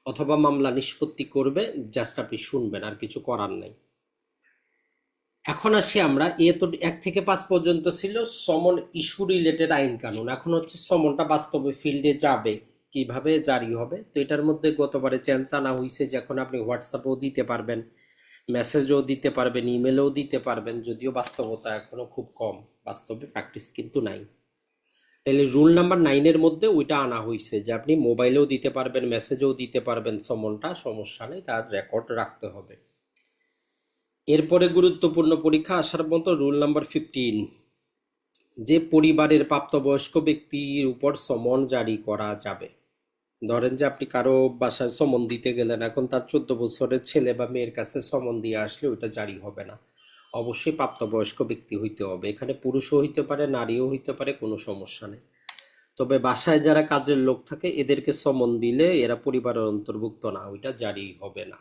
অথবা মামলা নিষ্পত্তি করবে, জাস্ট আপনি শুনবেন, আর কিছু করার নাই। এখন আসি আমরা, এ তো 1 থেকে 5 পর্যন্ত ছিল সমন ইস্যু রিলেটেড আইন কানুন। এখন হচ্ছে সমনটা বাস্তবে ফিল্ডে যাবে, কিভাবে জারি হবে। তো এটার মধ্যে গতবারে চেঞ্জ আনা হয়েছে যে এখন আপনি হোয়াটসঅ্যাপেও দিতে পারবেন, মেসেজও দিতে পারবেন, ইমেলও দিতে পারবেন, যদিও বাস্তবতা এখনো খুব কম, বাস্তবে প্র্যাকটিস কিন্তু নাই। তাহলে রুল নাম্বার 9-এর মধ্যে ওইটা আনা হয়েছে যে আপনি মোবাইলেও দিতে পারবেন, মেসেজও দিতে পারবেন, সমনটা সমস্যা নেই, তার রেকর্ড রাখতে হবে। এরপরে গুরুত্বপূর্ণ পরীক্ষা আসার মতো রুল নাম্বার 15, যে পরিবারের প্রাপ্তবয়স্ক ব্যক্তির উপর সমন জারি করা যাবে। ধরেন যে আপনি কারো বাসায় সমন দিতে গেলেন, এখন তার 14 বছরের ছেলে বা মেয়ের কাছে সমন দিয়ে আসলে ওইটা জারি হবে না, অবশ্যই প্রাপ্তবয়স্ক ব্যক্তি হইতে হবে। এখানে পুরুষও হইতে পারে, নারীও হইতে পারে, কোনো সমস্যা নেই। তবে বাসায় যারা কাজের লোক থাকে এদেরকে সমন দিলে এরা পরিবারের অন্তর্ভুক্ত না, ওইটা জারি হবে না।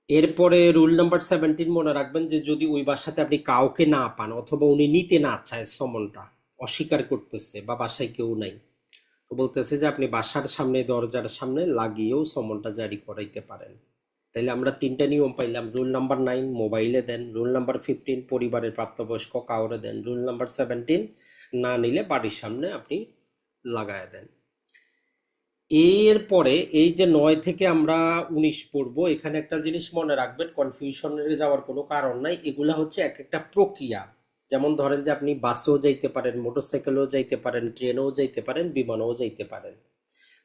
এরপরে রুল নাম্বার 17 মনে রাখবেন যে যদি ওই বাসাতে আপনি কাউকে না পান, অথবা উনি নিতে না চায়, সমনটা অস্বীকার করতেছে, বা বাসায় কেউ নাই, তো বলতেছে যে আপনি বাসার সামনে, দরজার সামনে লাগিয়েও সমনটা জারি করাইতে পারেন। তাইলে আমরা 3টা নিয়ম পাইলাম। রুল নাম্বার 9 মোবাইলে দেন, রুল নাম্বার 15 পরিবারের প্রাপ্তবয়স্ক কাউরে দেন, রুল নাম্বার 17 না নিলে বাড়ির সামনে আপনি লাগায় দেন। এরপরে এই যে 9 থেকে আমরা 19 পড়বো, এখানে একটা জিনিস মনে রাখবেন, কনফিউশনে যাওয়ার কোনো কারণ নাই, এগুলা হচ্ছে এক একটা প্রক্রিয়া। যেমন ধরেন যে আপনি বাসেও যাইতে পারেন, মোটরসাইকেলেও যাইতে পারেন, ট্রেনেও যাইতে পারেন, বিমানেও যাইতে পারেন।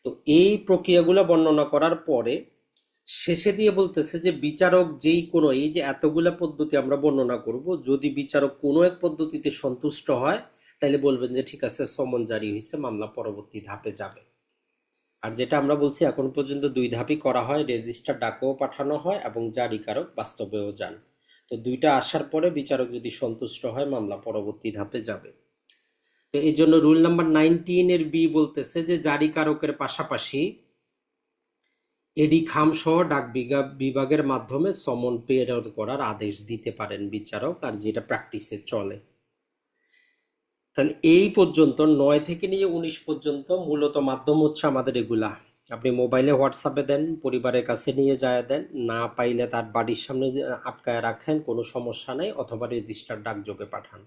তো এই প্রক্রিয়াগুলো বর্ণনা করার পরে শেষে দিয়ে বলতেছে যে বিচারক যেই কোনো, এই যে এতগুলা পদ্ধতি আমরা বর্ণনা করব, যদি বিচারক কোনো এক পদ্ধতিতে সন্তুষ্ট হয় তাহলে বলবেন যে ঠিক আছে, সমন জারি হয়েছে, মামলা পরবর্তী ধাপে যাবে। আর যেটা আমরা বলছি এখন পর্যন্ত দুই ধাপই করা হয়, রেজিস্টার ডাকও পাঠানো হয় এবং জারিকারক বাস্তবেও যান। তো দুইটা আসার পরে বিচারক যদি সন্তুষ্ট হয় মামলা পরবর্তী ধাপে যাবে। তো এই জন্য রুল নাম্বার 19 এর বি বলতেছে যে জারিকারকের পাশাপাশি এডি খাম সহ ডাক বিভাগের মাধ্যমে সমন প্রেরণ করার আদেশ দিতে পারেন বিচারক, আর যেটা প্র্যাকটিসে চলে। তাহলে এই পর্যন্ত 9 থেকে নিয়ে 19 পর্যন্ত মূলত মাধ্যম হচ্ছে আমাদের এগুলা। আপনি মোবাইলে হোয়াটসঅ্যাপে দেন, পরিবারের কাছে নিয়ে যায় দেন, না পাইলে তার বাড়ির সামনে আটকায় রাখেন, কোনো সমস্যা নেই, অথবা রেজিস্টার ডাকযোগে পাঠান।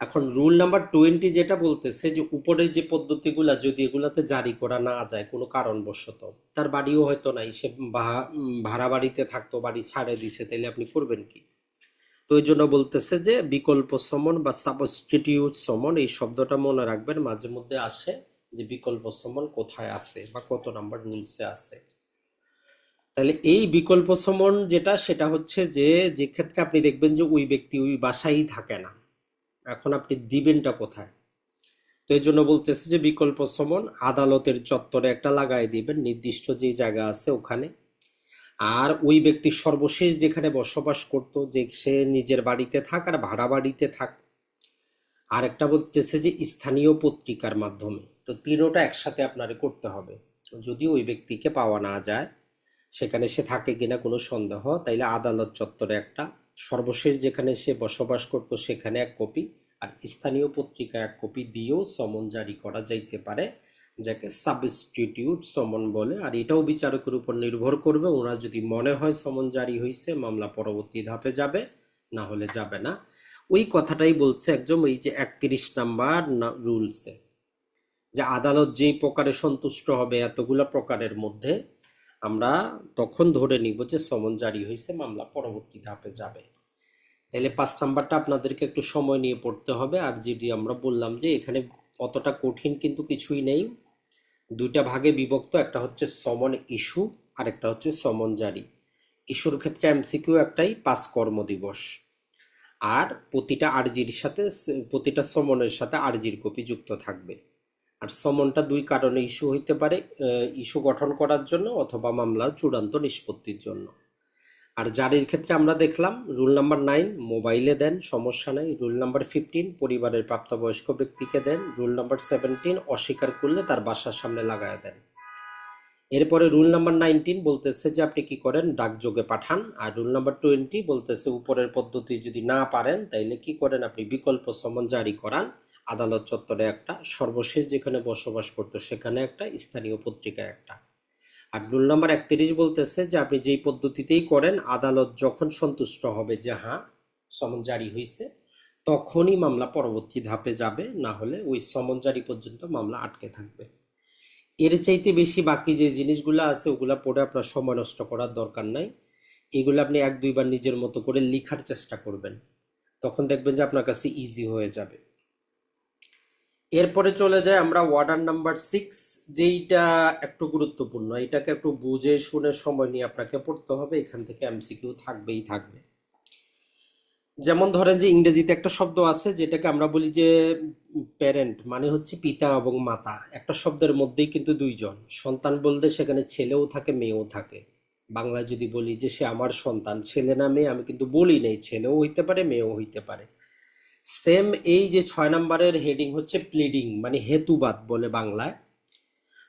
এখন রুল নাম্বার 20 যেটা বলতেছে যে উপরে যে পদ্ধতিগুলা যদি এগুলাতে জারি করা না যায় কোনো কারণবশত, তার বাড়িও হয়তো নাই, সে ভাড়া বাড়িতে থাকতো, বাড়ি ছাড়ে দিছে, তাইলে আপনি করবেন কি? তো এই জন্য বলতেছে যে বিকল্প সমন বা সাবস্টিটিউট সমন, এই শব্দটা মনে রাখবেন, মাঝে মধ্যে আসে যে বিকল্প সমন কোথায় আছে বা কত নাম্বার রুলসে আছে। তাহলে এই বিকল্প সমন যেটা, সেটা হচ্ছে যে যে ক্ষেত্রে আপনি দেখবেন যে ওই ব্যক্তি ওই বাসায় থাকে না, এখন আপনি দিবেনটা কোথায়? তো এই জন্য বলতেছে যে বিকল্প সমন আদালতের চত্বরে একটা লাগাই দিবেন, নির্দিষ্ট যে জায়গা আছে ওখানে। আর ওই ব্যক্তি সর্বশেষ যেখানে বসবাস করতো, যে সে নিজের বাড়িতে থাক আর ভাড়া বাড়িতে থাক। আর একটা বলতেছে যে স্থানীয় পত্রিকার মাধ্যমে। তো তিনোটা একসাথে আপনারে করতে হবে। যদি ওই ব্যক্তিকে পাওয়া না যায়, সেখানে সে থাকে কিনা কোনো সন্দেহ, তাইলে আদালত চত্বরে একটা, সর্বশেষ যেখানে সে বসবাস করতো সেখানে এক কপি, আর স্থানীয় পত্রিকা এক কপি দিয়েও সমন জারি করা যাইতে পারে, যাকে সাবস্টিটিউট সমন বলে। আর এটাও বিচারকের উপর নির্ভর করবে, ওনার যদি মনে হয় সমন জারি হয়েছে মামলা পরবর্তী ধাপে যাবে, না হলে যাবে না। ওই কথাটাই বলছে একদম এই যে 31 নাম্বার রুলসে, যে আদালত যেই প্রকারে সন্তুষ্ট হবে এতগুলা প্রকারের মধ্যে, আমরা তখন ধরে নিব যে সমন জারি হয়েছে, মামলা পরবর্তী ধাপে যাবে। তাহলে 5 নাম্বারটা আপনাদেরকে একটু সময় নিয়ে পড়তে হবে। আর যদি আমরা বললাম যে এখানে অতটা কঠিন কিন্তু কিছুই নেই, দুইটা ভাগে বিভক্ত, একটা হচ্ছে সমন ইস্যু আর একটা হচ্ছে সমন জারি। ইস্যুর ক্ষেত্রে এমসিকিউ একটাই, 5 কর্মদিবস। আর প্রতিটা আর্জির সাথে, প্রতিটা সমনের সাথে আর্জির কপি যুক্ত থাকবে। আর সমনটা দুই কারণে ইস্যু হইতে পারে, ইস্যু গঠন করার জন্য অথবা মামলার চূড়ান্ত নিষ্পত্তির জন্য। আর জারির ক্ষেত্রে আমরা দেখলাম রুল নাম্বার 9 মোবাইলে দেন, সমস্যা নেই। রুল নাম্বার 15 পরিবারের প্রাপ্তবয়স্ক ব্যক্তিকে দেন। রুল নাম্বার 17 অস্বীকার করলে তার বাসার সামনে লাগায় দেন। এরপরে রুল নাম্বার 19 বলতেছে যে আপনি কি করেন, ডাকযোগে পাঠান। আর রুল নাম্বার 20 বলতেছে উপরের পদ্ধতি যদি না পারেন তাইলে কি করেন, আপনি বিকল্প সমন জারি করান, আদালত চত্বরে একটা, সর্বশেষ যেখানে বসবাস করতো সেখানে একটা, স্থানীয় পত্রিকায় একটা। আর রুল নাম্বার 31 বলতেছে যে আপনি যেই পদ্ধতিতেই করেন, আদালত যখন সন্তুষ্ট হবে যে হ্যাঁ সমন জারি হয়েছে, তখনই মামলা পরবর্তী ধাপে যাবে, না হলে ওই সমন জারি পর্যন্ত মামলা আটকে থাকবে। এর চাইতে বেশি বাকি যে জিনিসগুলো আছে ওগুলা পড়ে আপনার সময় নষ্ট করার দরকার নাই। এগুলো আপনি এক দুইবার নিজের মতো করে লেখার চেষ্টা করবেন, তখন দেখবেন যে আপনার কাছে ইজি হয়ে যাবে। এরপরে চলে যায় আমরা ওয়ার্ডার নাম্বার 6, যেইটা একটু গুরুত্বপূর্ণ, এটাকে একটু বুঝে শুনে সময় নিয়ে আপনাকে পড়তে হবে, এখান থেকে এমসিকিউ থাকবেই থাকবে। যেমন ধরেন যে ইংরেজিতে একটা শব্দ আছে যেটাকে আমরা বলি যে প্যারেন্ট, মানে হচ্ছে পিতা এবং মাতা। একটা শব্দের মধ্যেই কিন্তু দুইজন সন্তান, বলতে সেখানে ছেলেও থাকে মেয়েও থাকে। বাংলায় যদি বলি যে সে আমার সন্তান, ছেলে না মেয়ে, আমি কিন্তু বলি নেই, ছেলেও হইতে পারে মেয়েও হইতে পারে। সেম এই যে 6 নম্বরের হেডিং হচ্ছে প্লিডিং, মানে হেতুবাদ বলে বাংলায়।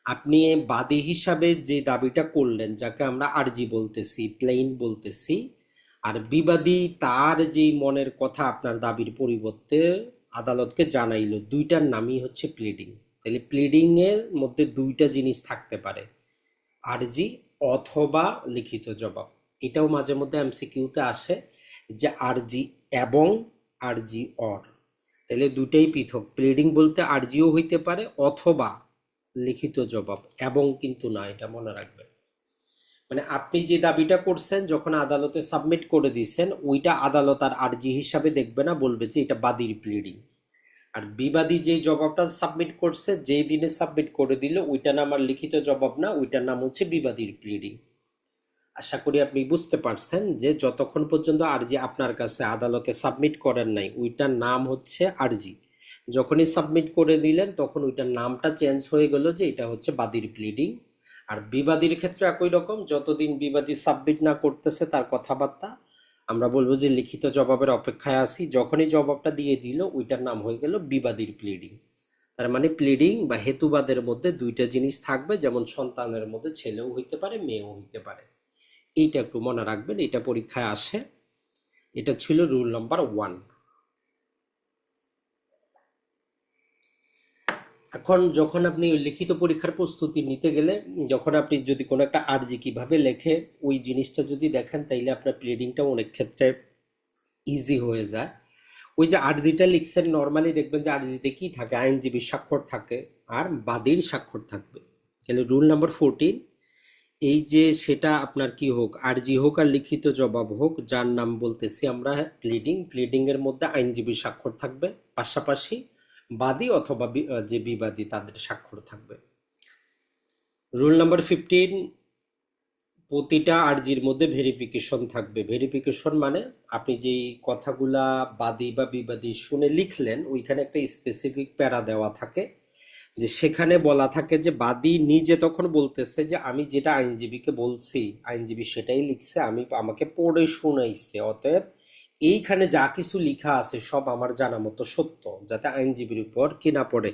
আপনি বাদী হিসাবে যে দাবিটা করলেন, যাকে আমরা আরজি বলতেছি, প্লেইন বলতেছি, আর বিবাদী তার যে মনের কথা আপনার দাবির পরিবর্তে আদালতকে জানাইলো, দুইটার নামই হচ্ছে প্লিডিং। তাহলে প্লিডিং এর মধ্যে দুইটা জিনিস থাকতে পারে, আরজি অথবা লিখিত জবাব। এটাও মাঝে মধ্যে এমসিকিউতে আসে যে আরজি এবং আরজি অর, তাহলে দুটাই পৃথক। প্লিডিং বলতে আরজিও হইতে পারে অথবা লিখিত জবাব, এবং কিন্তু না, এটা মনে রাখবেন। মানে আপনি যে দাবিটা করছেন যখন আদালতে সাবমিট করে দিয়েছেন, ওইটা আদালত আর আর্জি হিসাবে দেখবে না, বলবে যে এটা বাদীর প্লিডিং। আর বিবাদী যেই জবাবটা সাবমিট করছে, যেই দিনে সাবমিট করে দিল, ওইটার নাম আর লিখিত জবাব না, ওইটার নাম হচ্ছে বিবাদীর প্লিডিং। আশা করি আপনি বুঝতে পারছেন যে যতক্ষণ পর্যন্ত আরজি আপনার কাছে আদালতে সাবমিট করেন নাই, ওইটার নাম হচ্ছে আরজি। যখনই সাবমিট করে দিলেন তখন ওইটার নামটা চেঞ্জ হয়ে গেল, যে এটা হচ্ছে বাদীর প্লিডিং। আর বিবাদীর ক্ষেত্রে একই রকম, যতদিন বিবাদী সাবমিট না করতেছে তার কথাবার্তা, আমরা বলবো যে লিখিত জবাবের অপেক্ষায় আছি। যখনই জবাবটা দিয়ে দিল, ওইটার নাম হয়ে গেল বিবাদীর প্লিডিং। তার মানে প্লিডিং বা হেতুবাদের মধ্যে দুইটা জিনিস থাকবে, যেমন সন্তানের মধ্যে ছেলেও হইতে পারে, মেয়েও হইতে পারে। এইটা একটু মনে রাখবেন, এটা পরীক্ষায় আসে। এটা ছিল রুল নাম্বার 1। এখন যখন আপনি ওই লিখিত পরীক্ষার প্রস্তুতি নিতে গেলে, যখন আপনি যদি কোনো একটা আরজি কিভাবে লেখে ওই জিনিসটা যদি দেখেন, তাইলে আপনার প্লিডিংটা অনেক ক্ষেত্রে ইজি হয়ে যায়। ওই যে আরজিটা লিখছেন, নর্মালি দেখবেন যে আরজিতে কি থাকে, আইনজীবীর স্বাক্ষর থাকে আর বাদীর স্বাক্ষর থাকবে। তাহলে রুল নাম্বার 14, এই যে সেটা আপনার কি হোক, আরজি হোক আর লিখিত জবাব হোক, যার নাম বলতেছি আমরা প্লিডিং, প্লিডিং এর মধ্যে আইনজীবী স্বাক্ষর থাকবে, পাশাপাশি বাদী অথবা যে বিবাদী তাদের স্বাক্ষর থাকবে। রুল নাম্বার 15, প্রতিটা আরজির মধ্যে ভেরিফিকেশন থাকবে। ভেরিফিকেশন মানে আপনি যেই কথাগুলা বাদী বা বিবাদী শুনে লিখলেন, ওইখানে একটা স্পেসিফিক প্যারা দেওয়া থাকে, যে সেখানে বলা থাকে যে বাদী নিজে তখন বলতেছে যে আমি যেটা আইনজীবীকে বলছি, আইনজীবী সেটাই লিখছে, আমাকে পড়ে শুনাইছে, অতএব এইখানে যা কিছু লেখা আছে সব আমার জানা মতো সত্য, যাতে আইনজীবীর উপর কি না পড়ে,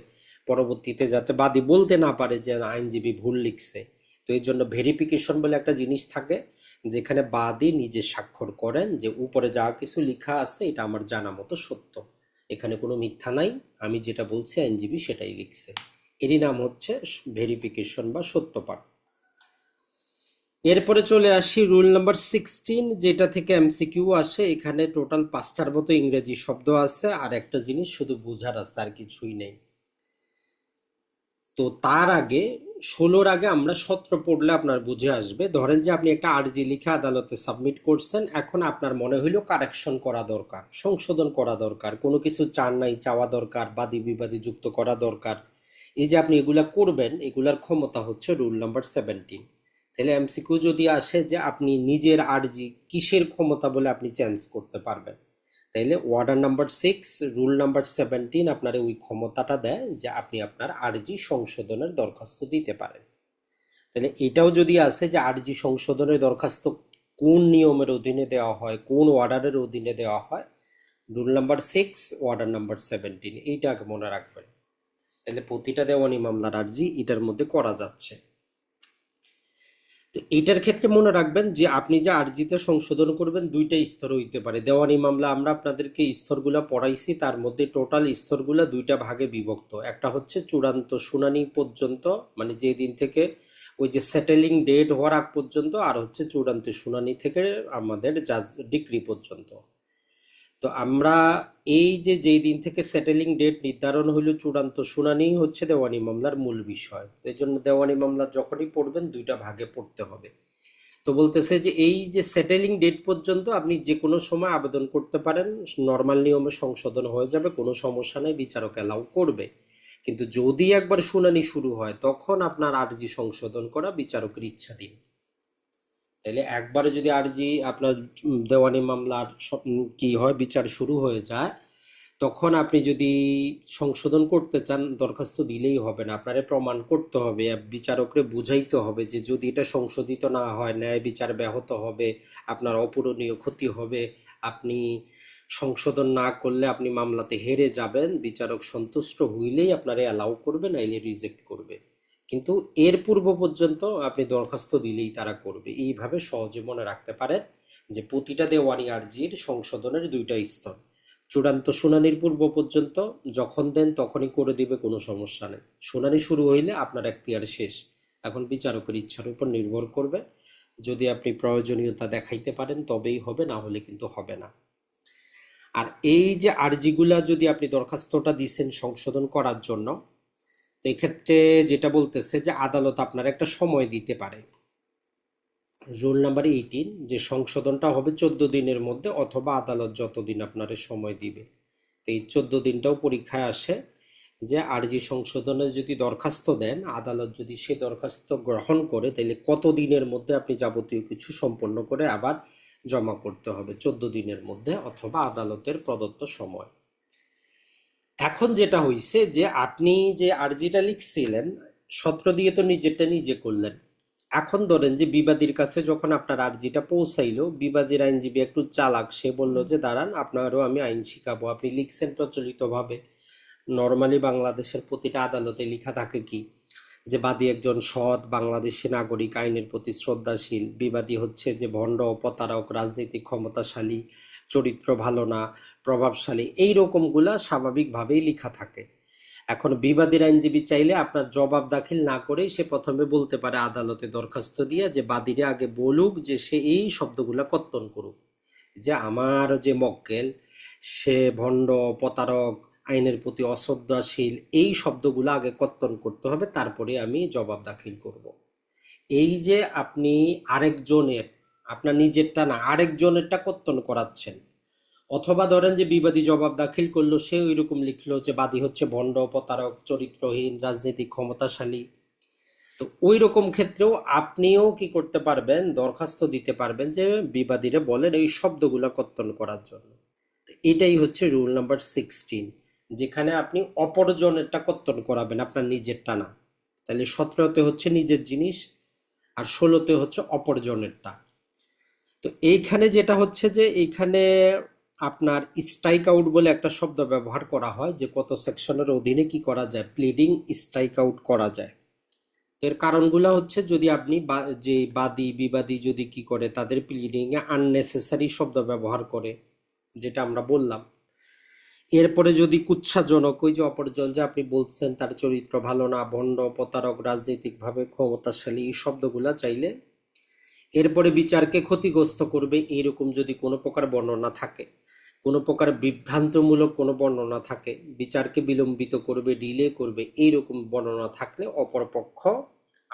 পরবর্তীতে যাতে বাদী বলতে না পারে যে আইনজীবী ভুল লিখছে। তো এই জন্য ভেরিফিকেশন বলে একটা জিনিস থাকে, যেখানে বাদী নিজে স্বাক্ষর করেন যে উপরে যা কিছু লেখা আছে এটা আমার জানা মতো সত্য, এখানে কোনো মিথ্যা নাই, আমি যেটা বলছি আইনজীবী সেটাই লিখছে। এরই নাম হচ্ছে ভেরিফিকেশন বা সত্যপাঠ। এরপরে চলে আসি রুল নাম্বার 16, যেটা থেকে এমসিকিউ আসে। এখানে টোটাল 5টার মতো ইংরেজি শব্দ আছে, আর একটা জিনিস শুধু বোঝার আছে, আর কিছুই নেই। তো তার আগে 16-র আগে আমরা 17 পড়লে আপনার বুঝে আসবে। ধরেন যে আপনি একটা আরজি লিখে আদালতে সাবমিট করছেন, এখন আপনার মনে হইলো কারেকশন করা দরকার, সংশোধন করা দরকার, কোনো কিছু চান নাই, চাওয়া দরকার, বাদী বিবাদী যুক্ত করা দরকার। এই যে আপনি এগুলা করবেন, এগুলার ক্ষমতা হচ্ছে রুল নাম্বার 17। তাহলে এমসিকিউ যদি আসে যে আপনি নিজের আরজি কিসের ক্ষমতা বলে আপনি চেঞ্জ করতে পারবেন, তাইলে ওয়ার্ডার নাম্বার 6 রুল নাম্বার 17 আপনার ওই ক্ষমতাটা দেয় যে আপনি আপনার আরজি সংশোধনের দরখাস্ত দিতে পারেন। তাহলে এটাও যদি আসে যে আরজি সংশোধনের দরখাস্ত কোন নিয়মের অধীনে দেওয়া হয়, কোন ওয়ার্ডারের অধীনে দেওয়া হয়, রুল নাম্বার 6 ওয়ার্ডার নাম্বার 17, এইটা আগে মনে রাখবেন। তাহলে প্রতিটা দেওয়ানি মামলার আরজি এটার মধ্যে করা যাচ্ছে। তো এইটার ক্ষেত্রে মনে রাখবেন যে আপনি যে আরজিতে সংশোধন করবেন দুইটা স্তর হইতে পারে। দেওয়ানি মামলা আমরা আপনাদেরকে স্তরগুলা পড়াইছি, তার মধ্যে টোটাল স্তরগুলা দুইটা ভাগে বিভক্ত। একটা হচ্ছে চূড়ান্ত শুনানি পর্যন্ত, মানে যে দিন থেকে ওই যে সেটেলিং ডেট হওয়ার আগ পর্যন্ত, আর হচ্ছে চূড়ান্ত শুনানি থেকে আমাদের জাজ ডিক্রি পর্যন্ত। তো আমরা এই যে যেই দিন থেকে সেটেলিং ডেট নির্ধারণ হইল, চূড়ান্ত শুনানি হচ্ছে দেওয়ানি মামলার মূল বিষয়। তো এই জন্য দেওয়ানি মামলা যখনই পড়বেন দুইটা ভাগে পড়তে হবে। তো বলতেছে যে এই যে সেটেলিং ডেট পর্যন্ত আপনি যে কোনো সময় আবেদন করতে পারেন, নর্মাল নিয়মে সংশোধন হয়ে যাবে, কোনো সমস্যা নেই, বিচারক অ্যালাউ করবে। কিন্তু যদি একবার শুনানি শুরু হয়, তখন আপনার আরজি সংশোধন করা বিচারকের ইচ্ছাধীন। তাহলে একবারে যদি আরজি আপনার দেওয়ানি মামলার কি হয়, বিচার শুরু হয়ে যায়, তখন আপনি যদি সংশোধন করতে চান, দরখাস্ত দিলেই হবে না, আপনারে প্রমাণ করতে হবে, বিচারকরে বুঝাইতে হবে যে যদি এটা সংশোধিত না হয় ন্যায় বিচার ব্যাহত হবে, আপনার অপূরণীয় ক্ষতি হবে, আপনি সংশোধন না করলে আপনি মামলাতে হেরে যাবেন, বিচারক সন্তুষ্ট হইলেই আপনারে অ্যালাউ করবে, নাইলে রিজেক্ট করবে। কিন্তু এর পূর্ব পর্যন্ত আপনি দরখাস্ত দিলেই তারা করবে। এইভাবে সহজে মনে রাখতে পারেন যে প্রতিটা দেওয়ানি আরজির সংশোধনের দুইটা স্তর। চূড়ান্ত শুনানির পূর্ব পর্যন্ত যখন দেন তখনই করে দিবে, কোনো সমস্যা নেই। শুনানি শুরু হইলে আপনার এখতিয়ার শেষ, এখন বিচারকের ইচ্ছার উপর নির্ভর করবে। যদি আপনি প্রয়োজনীয়তা দেখাইতে পারেন তবেই হবে, না হলে কিন্তু হবে না। আর এই যে আরজিগুলা যদি আপনি দরখাস্তটা দিছেন সংশোধন করার জন্য, তো এক্ষেত্রে যেটা বলতেছে যে আদালত আপনার একটা সময় দিতে পারে। রুল নাম্বার 18, যে সংশোধনটা হবে 14 দিনের মধ্যে অথবা আদালত যতদিন আপনার সময় দিবে। তো এই 14 দিনটাও পরীক্ষায় আসে, যে আরজি সংশোধনে যদি দরখাস্ত দেন, আদালত যদি সে দরখাস্ত গ্রহণ করে, তাহলে কত দিনের মধ্যে আপনি যাবতীয় কিছু সম্পন্ন করে আবার জমা করতে হবে, 14 দিনের মধ্যে অথবা আদালতের প্রদত্ত সময়। এখন যেটা হইছে যে আপনি যে আরজিটা লিখছিলেন 17 দিয়ে তো নিজেরটা নিজে করলেন। এখন ধরেন যে বিবাদীর কাছে যখন আপনার আরজিটা পৌঁছাইলো, বিবাদীর আইনজীবী একটু চালাক, সে বলল যে দাঁড়ান আপনারও আমি আইন শিখাবো। আপনি লিখছেন প্রচলিতভাবে, নর্মালি বাংলাদেশের প্রতিটা আদালতে লেখা থাকে কি, যে বাদী একজন সৎ বাংলাদেশী নাগরিক, আইনের প্রতি শ্রদ্ধাশীল, বিবাদী হচ্ছে যে ভণ্ড, প্রতারক, রাজনৈতিক ক্ষমতাশালী, চরিত্র ভালো না, প্রভাবশালী, এই রকমগুলা স্বাভাবিকভাবেই লেখা থাকে। এখন বিবাদীর আইনজীবী চাইলে আপনার জবাব দাখিল না করেই সে প্রথমে বলতে পারে আদালতে দরখাস্ত দিয়ে, যে বাদীরে আগে বলুক যে সে এই শব্দগুলা কর্তন করুক, যে আমার যে মক্কেল সে ভণ্ড, প্রতারক, আইনের প্রতি অশ্রদ্ধাশীল, এই শব্দগুলো আগে কর্তন করতে হবে, তারপরে আমি জবাব দাখিল করব। এই যে আপনি আরেকজনের, আপনার নিজেরটা না আরেকজনেরটা কর্তন করাচ্ছেন, অথবা ধরেন যে বিবাদী জবাব দাখিল করলো, সে ওই রকম লিখলো যে বাদী হচ্ছে ভণ্ড, প্রতারক, চরিত্রহীন, রাজনৈতিক ক্ষমতাশালী, তো ওই রকম ক্ষেত্রেও আপনিও কি করতে পারবেন, দরখাস্ত দিতে পারবেন যে বিবাদীরে বলেন এই শব্দগুলো কর্তন করার জন্য। তো এটাই হচ্ছে রুল নাম্বার 16, যেখানে আপনি অপরজনেরটা কর্তন করাবেন, আপনার নিজেরটা না। তাহলে 17তে হচ্ছে নিজের জিনিস, আর 16তে হচ্ছে অপরজনেরটা। তো এইখানে যেটা হচ্ছে যে এইখানে আপনার স্ট্রাইক আউট বলে একটা শব্দ ব্যবহার করা হয়, যে কত সেকশনের অধীনে কি করা যায়, প্লিডিং স্ট্রাইক আউট করা যায়। এর কারণগুলো হচ্ছে, যদি আপনি যে বাদী বিবাদী যদি কি করে, তাদের প্লিডিং এ আননেসেসারি শব্দ ব্যবহার করে, যেটা আমরা বললাম। এরপরে যদি কুৎসাজনক, ওই যে অপরজন যে আপনি বলছেন তার চরিত্র ভালো না, ভণ্ড, প্রতারক, রাজনৈতিকভাবে ক্ষমতাশালী, এই শব্দগুলা চাইলে। এরপরে বিচারকে ক্ষতিগ্রস্ত করবে এইরকম যদি কোনো প্রকার বর্ণনা থাকে, কোনো প্রকার বিভ্রান্তমূলক কোনো বর্ণনা থাকে, বিচারকে বিলম্বিত করবে, ডিলে করবে, এইরকম বর্ণনা থাকলে অপরপক্ষ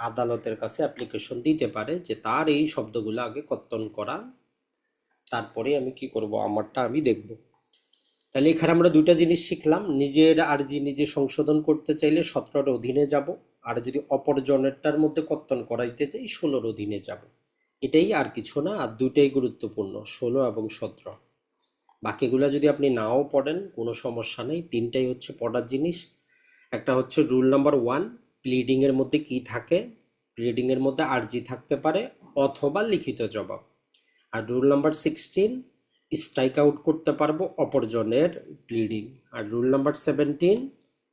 আদালতের কাছে অ্যাপ্লিকেশন দিতে পারে যে তার এই শব্দগুলো আগে কর্তন করা, তারপরে আমি কি করব, আমারটা আমি দেখব। তাহলে এখানে আমরা দুইটা জিনিস শিখলাম, নিজের আরজি নিজে সংশোধন করতে চাইলে 17-র অধীনে যাব, আর যদি অপরজনেরটার মধ্যে কর্তন করাইতে চাই 16-র অধীনে যাব। এটাই, আর কিছু না, আর দুইটাই গুরুত্বপূর্ণ, 16 এবং 17। বাকিগুলো যদি আপনি নাও পড়েন কোনো সমস্যা নেই, তিনটাই হচ্ছে পড়ার জিনিস। একটা হচ্ছে রুল নাম্বার 1, প্লিডিং এর মধ্যে কি থাকে, প্লিডিং এর মধ্যে আরজি থাকতে পারে অথবা লিখিত জবাব। আর রুল নাম্বার 16, স্ট্রাইক আউট করতে পারবো অপরজনের প্লিডিং। আর রুল নাম্বার 17,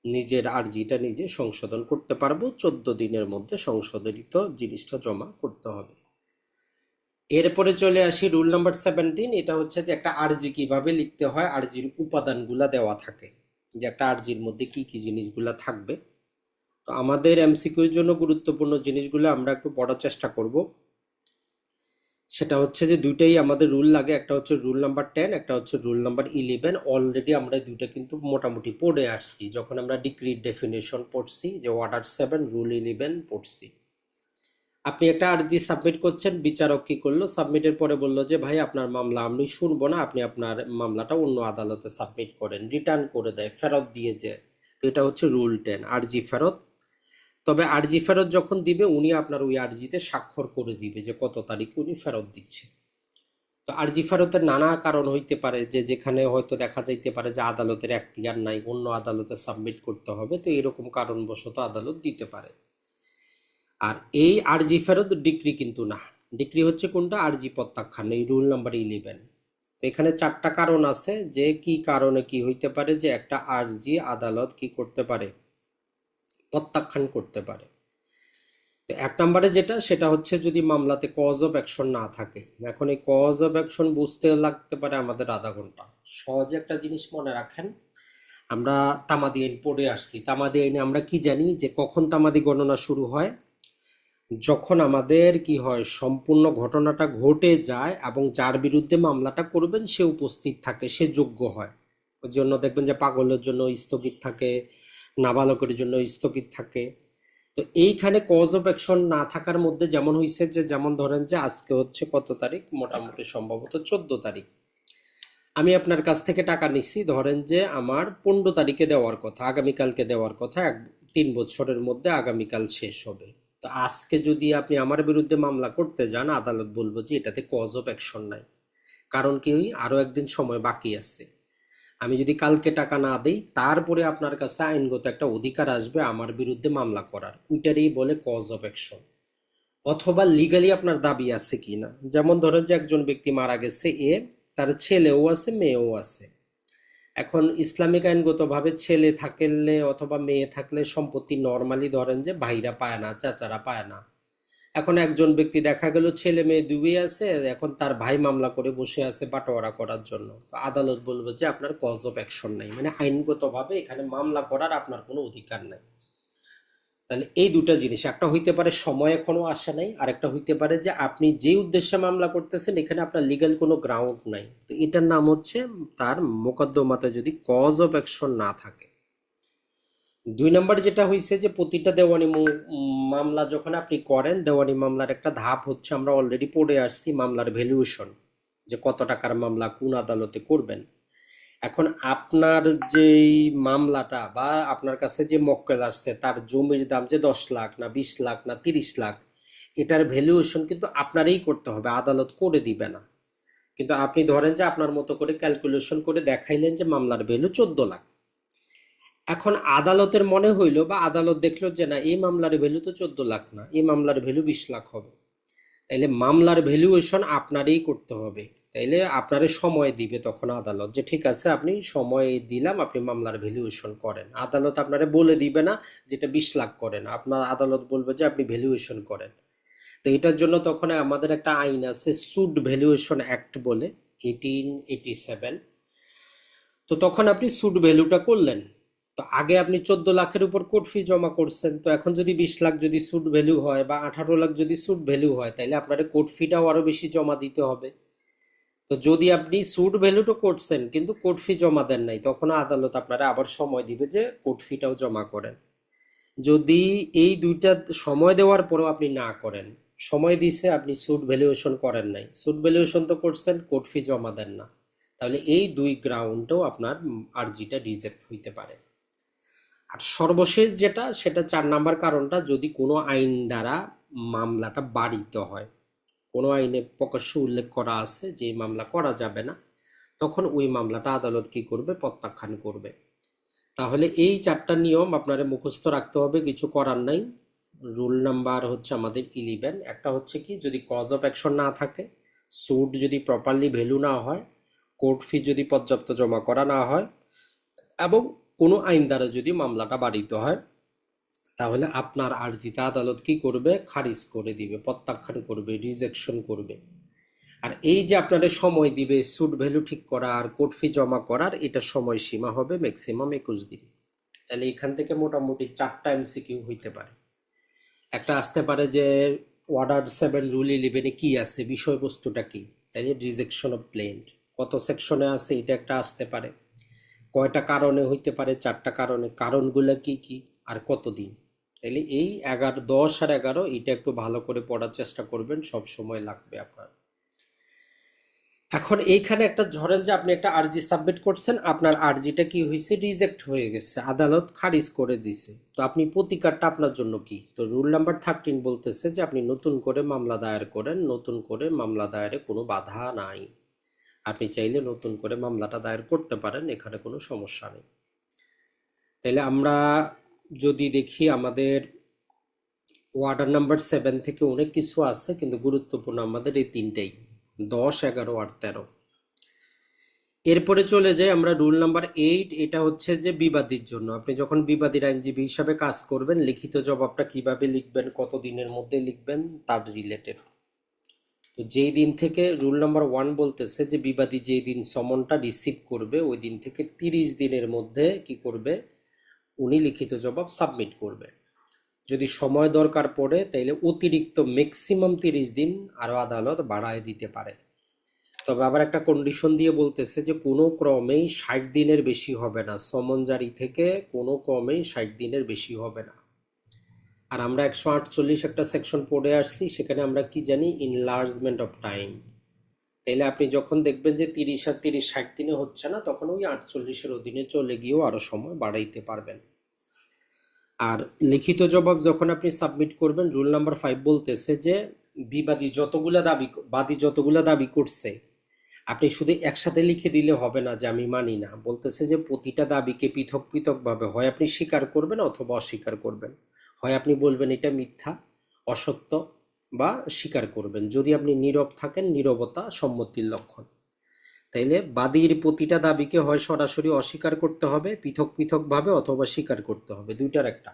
নিজের আরজিটা নিজে সংশোধন করতে পারবো, 14 দিনের মধ্যে সংশোধিত জিনিসটা জমা করতে হবে। এরপরে চলে আসি রুল নাম্বার 17, এটা হচ্ছে যে একটা আরজি কিভাবে লিখতে হয়, আরজির উপাদানগুলা দেওয়া থাকে, যে একটা আরজির মধ্যে কি কি জিনিসগুলা থাকবে। তো আমাদের এমসিকিউর জন্য গুরুত্বপূর্ণ জিনিসগুলো আমরা একটু পড়ার চেষ্টা করব। সেটা হচ্ছে যে দুইটাই আমাদের রুল লাগে, একটা হচ্ছে রুল নাম্বার 10, একটা হচ্ছে রুল নাম্বার 11। অলরেডি আমরা দুইটা কিন্তু মোটামুটি পড়ে আসছি, যখন আমরা ডিক্রির ডেফিনেশন পড়ছি, যে অর্ডার 7 রুল 11 পড়ছি। আপনি একটা আরজি সাবমিট করছেন, বিচারক কি করলো, সাবমিটের পরে বললো যে ভাই আপনার মামলা আমি শুনবো না, আপনি আপনার মামলাটা অন্য আদালতে সাবমিট করেন, রিটার্ন করে দেয়, ফেরত দিয়ে যায়। তো এটা হচ্ছে রুল 10, আরজি ফেরত। তবে আরজি ফেরত যখন দিবে, উনি আপনার ওই আরজিতে স্বাক্ষর করে দিবে যে কত তারিখে উনি ফেরত দিচ্ছে। তো আরজি ফেরতের নানা কারণ হইতে পারে, যে যেখানে হয়তো দেখা যাইতে পারে যে আদালতের এখতিয়ার নাই, অন্য আদালতে সাবমিট করতে হবে, তো এরকম কারণবশত আদালত দিতে পারে। আর এই আরজি ফেরত ডিক্রি কিন্তু না, ডিক্রি হচ্ছে কোনটা, আরজি প্রত্যাখ্যান, এই রুল নাম্বার 11। তো এখানে 4টা কারণ আছে, যে কি কারণে কি হইতে পারে, যে একটা আরজি আদালত কি করতে পারে, প্রত্যাখ্যান করতে পারে। তো 1 নম্বরে যেটা, সেটা হচ্ছে যদি মামলাতে কজ অফ অ্যাকশন না থাকে। এখন এই কজ অফ অ্যাকশন বুঝতে লাগতে পারে আমাদের আধা ঘন্টা। সহজে একটা জিনিস মনে রাখেন, আমরা তামাদি আইন পড়ে আসছি, তামাদি আইনে আমরা কি জানি, যে কখন তামাদি গণনা শুরু হয়, যখন আমাদের কি হয়, সম্পূর্ণ ঘটনাটা ঘটে যায় এবং যার বিরুদ্ধে মামলাটা করবেন সে উপস্থিত থাকে, সে যোগ্য হয়। ওই জন্য দেখবেন যে পাগলের জন্য স্থগিত থাকে, নাবালকের জন্য স্থগিত থাকে, তো এইখানে কজ অফ অ্যাকশন না থাকার মধ্যে যেমন হয়েছে যে, যেমন ধরেন যে আজকে হচ্ছে কত তারিখ, মোটামুটি সম্ভবত 14 তারিখ, আমি আপনার কাছ থেকে টাকা নিচ্ছি, ধরেন যে আমার 15 তারিখে দেওয়ার কথা, আগামীকালকে দেওয়ার কথা, 3 বছরের মধ্যে আগামীকাল শেষ হবে। তো আজকে যদি আপনি আমার বিরুদ্ধে মামলা করতে যান, আদালত বলবো যে এটাতে কজ অফ অ্যাকশন নাই। কারণ কি, আরো একদিন সময় বাকি আছে। আমি যদি কালকে টাকা না দেই, তারপরে আপনার কাছে আইনগত একটা অধিকার আসবে আমার বিরুদ্ধে মামলা করার, ওইটারই বলে কজ অফ অ্যাকশন। অথবা লিগালি আপনার দাবি আছে কিনা, যেমন ধরেন যে একজন ব্যক্তি মারা গেছে, তার ছেলেও আছে মেয়েও আছে। এখন ইসলামিক আইনগতভাবে ছেলে থাকলে অথবা মেয়ে থাকলে সম্পত্তি নর্মালি ধরেন যে ভাইরা পায় না, চাচারা পায় না। এখন একজন ব্যক্তি দেখা গেল ছেলে মেয়ে দুই আছে, এখন তার ভাই মামলা করে বসে আছে বাটোয়ারা করার জন্য। তো আদালত বলবে যে আপনার কজ অফ অ্যাকশন নাই, মানে আইনগতভাবে এখানে মামলা করার আপনার কোনো অধিকার নাই। তাহলে এই দুটো জিনিস, একটা হইতে পারে সময় এখনো আসে নাই, আর একটা হইতে পারে যে আপনি যে উদ্দেশ্যে মামলা করতেছেন এখানে আপনার লিগ্যাল কোনো গ্রাউন্ড নাই। তো এটার নাম হচ্ছে তার মোকদ্দমাতে যদি কজ অফ অ্যাকশন না থাকে। 2 নম্বর যেটা হয়েছে যে প্রতিটা দেওয়ানি মামলা যখন আপনি করেন, দেওয়ানি মামলার একটা ধাপ হচ্ছে, আমরা অলরেডি পড়ে আসছি, মামলার ভ্যালুয়েশন, যে কত টাকার মামলা কোন আদালতে করবেন। এখন আপনার যেই মামলাটা বা আপনার কাছে যে মক্কেল আসছে তার জমির দাম যে 10 লাখ না 20 লাখ না 30 লাখ, এটার ভ্যালুয়েশন কিন্তু আপনারই করতে হবে, আদালত করে দিবে না। কিন্তু আপনি ধরেন যে আপনার মতো করে ক্যালকুলেশন করে দেখাইলেন যে মামলার ভ্যালু 14 লাখ। এখন আদালতের মনে হইলো বা আদালত দেখলো যে না, এই মামলার ভ্যালু তো 14 লাখ না, এই মামলার ভ্যালু 20 লাখ হবে। তাইলে মামলার ভ্যালুয়েশন আপনারই করতে হবে। তাইলে আপনারে সময় দিবে তখন আদালত, যে ঠিক আছে আপনি সময় দিলাম, আপনি মামলার ভ্যালুয়েশন করেন। আদালত আপনারে বলে দিবে না যেটা 20 লাখ করেন, আপনার আদালত বলবে যে আপনি ভ্যালুয়েশন করেন। তো এটার জন্য তখন আমাদের একটা আইন আছে, সুট ভ্যালুয়েশন অ্যাক্ট বলে, 1887। তো তখন আপনি সুট ভ্যালুটা করলেন। তো আগে আপনি 14 লাখের উপর কোর্ট ফি জমা করছেন, তো এখন যদি 20 লাখ যদি সুট ভ্যালু হয় বা 18 লাখ যদি সুট ভ্যালু হয়, তাহলে আপনার কোর্ট ফিটাও আরো বেশি জমা দিতে হবে। তো যদি আপনি সুট ভ্যালুটা করছেন কিন্তু কোর্ট ফি জমা দেন নাই, তখন আদালত আপনারা আবার সময় দিবে যে কোর্ট ফিটাও জমা করেন। যদি এই দুইটা সময় দেওয়ার পরেও আপনি না করেন, সময় দিছে আপনি সুট ভ্যালুয়েশন করেন নাই, সুট ভ্যালুয়েশন তো করছেন, কোর্ট ফি জমা দেন না, তাহলে এই দুই গ্রাউন্ডেও আপনার আর্জিটা রিজেক্ট হইতে পারে। আর সর্বশেষ যেটা, সেটা 4 নম্বর কারণটা, যদি কোনো আইন দ্বারা মামলাটা বাড়িত হয়, কোনো আইনে প্রকাশ্য উল্লেখ করা আছে যে এই মামলা করা যাবে না, তখন ওই মামলাটা আদালত কি করবে, প্রত্যাখ্যান করবে। তাহলে এই 4টা নিয়ম আপনারা মুখস্থ রাখতে হবে, কিছু করার নাই। রুল নাম্বার হচ্ছে আমাদের 11। একটা হচ্ছে কি, যদি কজ অফ অ্যাকশন না থাকে, সুট যদি প্রপারলি ভ্যালু না হয়, কোর্ট ফি যদি পর্যাপ্ত জমা করা না হয়, এবং কোনো আইন দ্বারা যদি মামলাটা বাড়িত হয়, তাহলে আপনার আর্জিটা আদালত কি করবে, খারিজ করে দিবে, প্রত্যাখ্যান করবে, রিজেকশন করবে। আর এই যে আপনাদের সময় দিবে সুট ভ্যালু ঠিক করা আর কোর্ট ফি জমা করার, এটা সময়সীমা হবে ম্যাক্সিমাম 21 দিন। তাহলে এখান থেকে মোটামুটি 4টা এমসিকিউ হইতে পারে। একটা আসতে পারে যে অর্ডার 7 রুল 11-এ কি আছে, বিষয়বস্তুটা কি, তাই রিজেকশন অফ প্লেন্ট কত সেকশনে আছে, এটা একটা আসতে পারে। কয়টা কারণে হইতে পারে, 4টা কারণে, কারণগুলো কি কি আর কতদিন। তাইলে এই 11, 10 আর 11 এটা একটু ভালো করে পড়ার চেষ্টা করবেন, সব সময় লাগবে আপনার। এখন এইখানে একটা ধরেন যে আপনি একটা আরজি সাবমিট করছেন, আপনার আরজিটা কি হয়েছে, রিজেক্ট হয়ে গেছে, আদালত খারিজ করে দিছে। তো আপনি প্রতিকারটা আপনার জন্য কি, তো রুল নাম্বার 13 বলতেছে যে আপনি নতুন করে মামলা দায়ের করেন, নতুন করে মামলা দায়েরে কোনো বাধা নাই, আপনি চাইলে নতুন করে মামলাটা দায়ের করতে পারেন, এখানে কোনো সমস্যা নেই। তাইলে আমরা যদি দেখি, আমাদের ওয়ার্ডার নাম্বার 7 থেকে অনেক কিছু আছে, কিন্তু গুরুত্বপূর্ণ আমাদের এই 3টাই, 10, 11 আর 13। এরপরে চলে যাই আমরা রুল নাম্বার 8। এটা হচ্ছে যে বিবাদীর জন্য, আপনি যখন বিবাদীর আইনজীবী হিসাবে কাজ করবেন, লিখিত জবাবটা কিভাবে লিখবেন, কত দিনের মধ্যে লিখবেন, তার রিলেটেড। তো যেই দিন থেকে, রুল নাম্বার 1 বলতেছে যে বিবাদী যেই দিন সমনটা রিসিভ করবে, ওই দিন থেকে 30 দিনের মধ্যে কি করবে, উনি লিখিত জবাব সাবমিট করবে। যদি সময় দরকার পড়ে, তাইলে অতিরিক্ত ম্যাক্সিমাম 30 দিন আরও আদালত বাড়ায় দিতে পারে। তবে আবার একটা কন্ডিশন দিয়ে বলতেছে যে কোনো ক্রমেই 60 দিনের বেশি হবে না, সমন জারি থেকে কোনো ক্রমেই 60 দিনের বেশি হবে না। আর আমরা 148 একটা সেকশন পড়ে আসছি, সেখানে আমরা কি জানি, ইনলার্জমেন্ট অফ টাইম। তাইলে আপনি যখন দেখবেন যে 30 আর 30 60 দিনে হচ্ছে না, তখন ওই 48-এর অধীনে চলে গিয়েও আরো সময় বাড়াইতে পারবেন। আর লিখিত জবাব যখন আপনি সাবমিট করবেন, রুল নাম্বার 5 বলতেছে যে বাদী যতগুলা দাবি করছে, আপনি শুধু একসাথে লিখে দিলে হবে না যে আমি মানি না। বলতেছে যে প্রতিটা দাবিকে পৃথক পৃথক ভাবে হয় আপনি স্বীকার করবেন অথবা অস্বীকার করবেন। হয় আপনি বলবেন এটা মিথ্যা, অসত্য, বা স্বীকার করবেন। যদি আপনি নীরব থাকেন, নীরবতা সম্মতির লক্ষণ। তাইলে বাদীর প্রতিটা দাবিকে হয় সরাসরি অস্বীকার করতে হবে, পৃথক পৃথক ভাবে, অথবা স্বীকার করতে হবে, দুইটার একটা।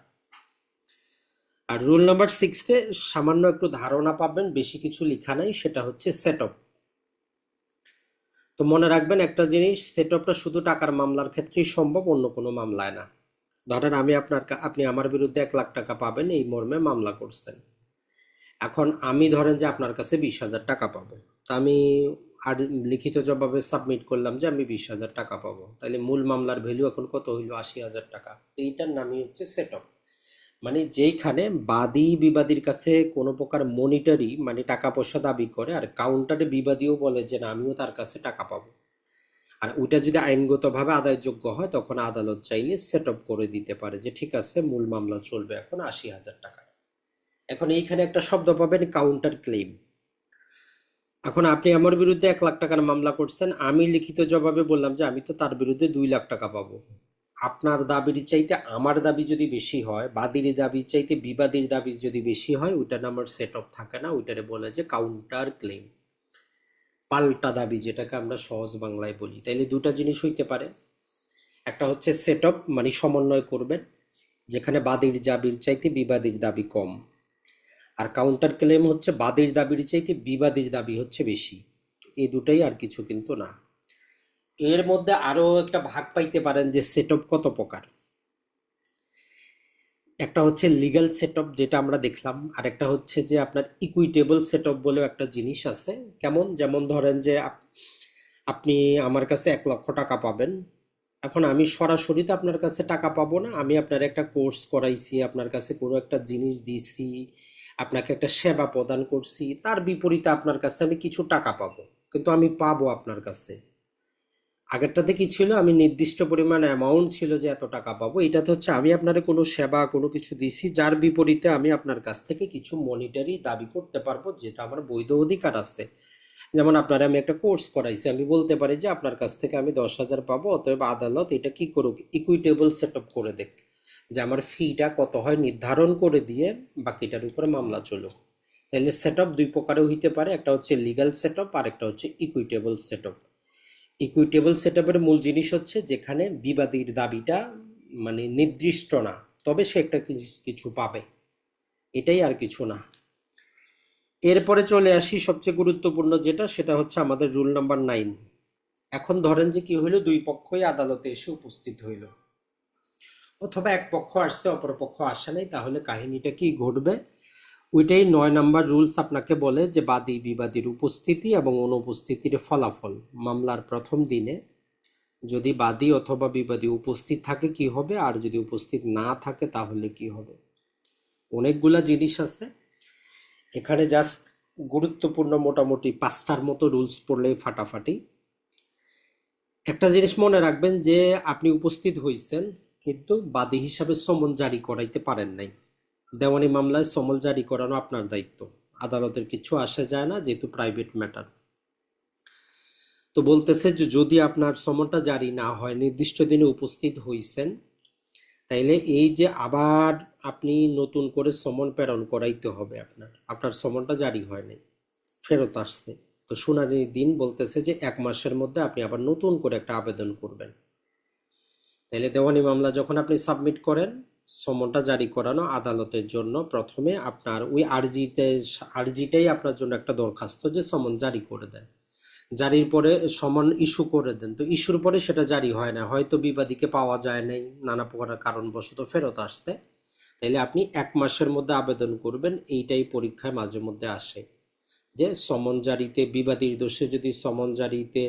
আর রুল নাম্বার 6-এ সামান্য একটু ধারণা পাবেন, বেশি কিছু লেখা নাই, সেটা হচ্ছে সেট আপ। তো মনে রাখবেন একটা জিনিস, সেট আপটা শুধু টাকার মামলার ক্ষেত্রেই সম্ভব, অন্য কোনো মামলায় না। ধরেন আপনি আমার বিরুদ্ধে 1 লাখ টাকা পাবেন, এই মর্মে মামলা করছেন। এখন আমি ধরেন যে আপনার কাছে 20,000 টাকা পাবো। তা আমি আর লিখিত জবাবে সাবমিট করলাম যে আমি 20,000 টাকা পাবো। তাহলে মূল মামলার ভ্যালু এখন কত হইলো? 80,000 টাকা। তো এইটার নামই হচ্ছে সেট আপ। মানে যেইখানে বাদী বিবাদীর কাছে কোনো প্রকার মনিটারি মানে টাকা পয়সা দাবি করে, আর কাউন্টারে বিবাদীও বলে যে না, আমিও তার কাছে টাকা পাবো। আর ওইটা যদি আইনগতভাবে আদায়যোগ্য হয়, তখন আদালত চাইলে সেট আপ করে দিতে পারে যে ঠিক আছে, মূল মামলা চলবে এখন 80,000 টাকা। এখন এইখানে একটা শব্দ পাবেন, কাউন্টার ক্লেম। এখন আপনি আমার বিরুদ্ধে 1 লাখ টাকার মামলা করছেন, আমি লিখিত জবাবে বললাম যে আমি তো তার বিরুদ্ধে 2 লাখ টাকা পাবো। আপনার দাবির চাইতে আমার দাবি যদি বেশি হয়, বাদীর দাবির চাইতে বিবাদীর দাবি যদি বেশি হয়, ওইটার নাম্বার সেট অফ থাকে না, ওইটারে বলে যে কাউন্টার ক্লেম, পাল্টা দাবি, যেটাকে আমরা সহজ বাংলায় বলি। তাইলে দুটা জিনিস হইতে পারে, একটা হচ্ছে সেট অফ মানে সমন্বয় করবেন, যেখানে বাদীর দাবির চাইতে বিবাদীর দাবি কম। আর কাউন্টার ক্লেম হচ্ছে বাদীর দাবির চাইতে বিবাদীর দাবি হচ্ছে বেশি। এই দুটাই, আর কিছু কিন্তু না। এর মধ্যে আরো একটা ভাগ পাইতে পারেন যে সেটআপ কত প্রকার। একটা হচ্ছে লিগ্যাল সেটআপ, যেটা আমরা দেখলাম, আর একটা হচ্ছে যে আপনার ইকুইটেবল সেটআপ বলেও একটা জিনিস আছে। কেমন? যেমন ধরেন যে আপনি আমার কাছে 1 লক্ষ টাকা পাবেন। এখন আমি সরাসরি তো আপনার কাছে টাকা পাবো না, আমি আপনার একটা কোর্স করাইছি, আপনার কাছে কোনো একটা জিনিস দিছি, আপনাকে একটা সেবা প্রদান করছি, তার বিপরীতে আপনার কাছে আমি কিছু টাকা পাবো, কিন্তু আমি পাবো আপনার কাছে। আগেরটাতে কি ছিল? আমি নির্দিষ্ট পরিমাণ অ্যামাউন্ট ছিল যে এত টাকা পাবো। এটাতে হচ্ছে আমি আপনারে কোনো সেবা কোনো কিছু দিছি, যার বিপরীতে আমি আপনার কাছ থেকে কিছু মনিটারি দাবি করতে পারবো, যেটা আমার বৈধ অধিকার আছে। যেমন আপনার আমি একটা কোর্স করাইছি, আমি বলতে পারি যে আপনার কাছ থেকে আমি 10,000 পাবো, অতএব আদালত এটা কি করুক, ইকুইটেবল সেট আপ করে দেখ, যে আমার ফিটা কত হয় নির্ধারণ করে দিয়ে বাকিটার উপরে মামলা চলুক। তাহলে সেট আপ দুই প্রকারের হইতে পারে, একটা হচ্ছে লিগ্যাল সেট আপ, আর একটা হচ্ছে ইকুইটেবল সেট আপ। ইকুইটেবল সেটআপের মূল জিনিস হচ্ছে যেখানে বিবাদীর দাবিটা মানে নির্দিষ্ট না, তবে সে একটা কিছু পাবে, এটাই, আর কিছু না। এরপরে চলে আসি সবচেয়ে গুরুত্বপূর্ণ যেটা, সেটা হচ্ছে আমাদের রুল নাম্বার 9। এখন ধরেন যে কি হইলো, দুই পক্ষই আদালতে এসে উপস্থিত হইল, অথবা এক পক্ষ আসছে অপর পক্ষ আসে নাই, তাহলে কাহিনীটা কি ঘটবে? ওইটাই 9 নাম্বার রুলস আপনাকে বলে যে বাদী বিবাদীর উপস্থিতি এবং অনুপস্থিতির ফলাফল মামলার প্রথম দিনে যদি বাদী অথবা বিবাদী উপস্থিত থাকে কি হবে, আর যদি উপস্থিত না থাকে তাহলে কি হবে। অনেকগুলা জিনিস আছে এখানে, জাস্ট গুরুত্বপূর্ণ মোটামুটি 5টার মতো রুলস পড়লেই ফাটাফাটি। একটা জিনিস মনে রাখবেন যে আপনি উপস্থিত হয়েছেন, কিন্তু বাদী হিসাবে সমন জারি করাইতে পারেন নাই। দেওয়ানি মামলায় সমন জারি করানো আপনার দায়িত্ব, আদালতের কিছু আসে যায় না, যেহেতু প্রাইভেট ম্যাটার। তো বলতেছে যে যদি আপনার সমনটা জারি না হয়, নির্দিষ্ট দিনে উপস্থিত হইছেন, তাইলে এই যে আবার আপনি নতুন করে সমন প্রেরণ করাইতে হবে, আপনার আপনার সমনটা জারি হয় নাই, ফেরত আসছে। তো শুনানির দিন বলতেছে যে 1 মাসের মধ্যে আপনি আবার নতুন করে একটা আবেদন করবেন। তাইলে দেওয়ানি মামলা যখন আপনি সাবমিট করেন, সমনটা জারি করানো আদালতের জন্য প্রথমে আপনার ওই আর্জিটাই আপনার জন্য একটা দরখাস্ত যে সমন জারি করে দেন। জারির পরে সমন ইস্যু করে দেন, তো ইস্যুর পরে সেটা জারি হয় না, হয়তো বিবাদীকে পাওয়া যায় নাই, নানা প্রকার কারণবশত ফেরত আসছে, তাইলে আপনি 1 মাসের মধ্যে আবেদন করবেন। এইটাই পরীক্ষায় মাঝে মধ্যে আসে, যে সমন জারিতে বিবাদীর দোষে যদি সমন জারিতে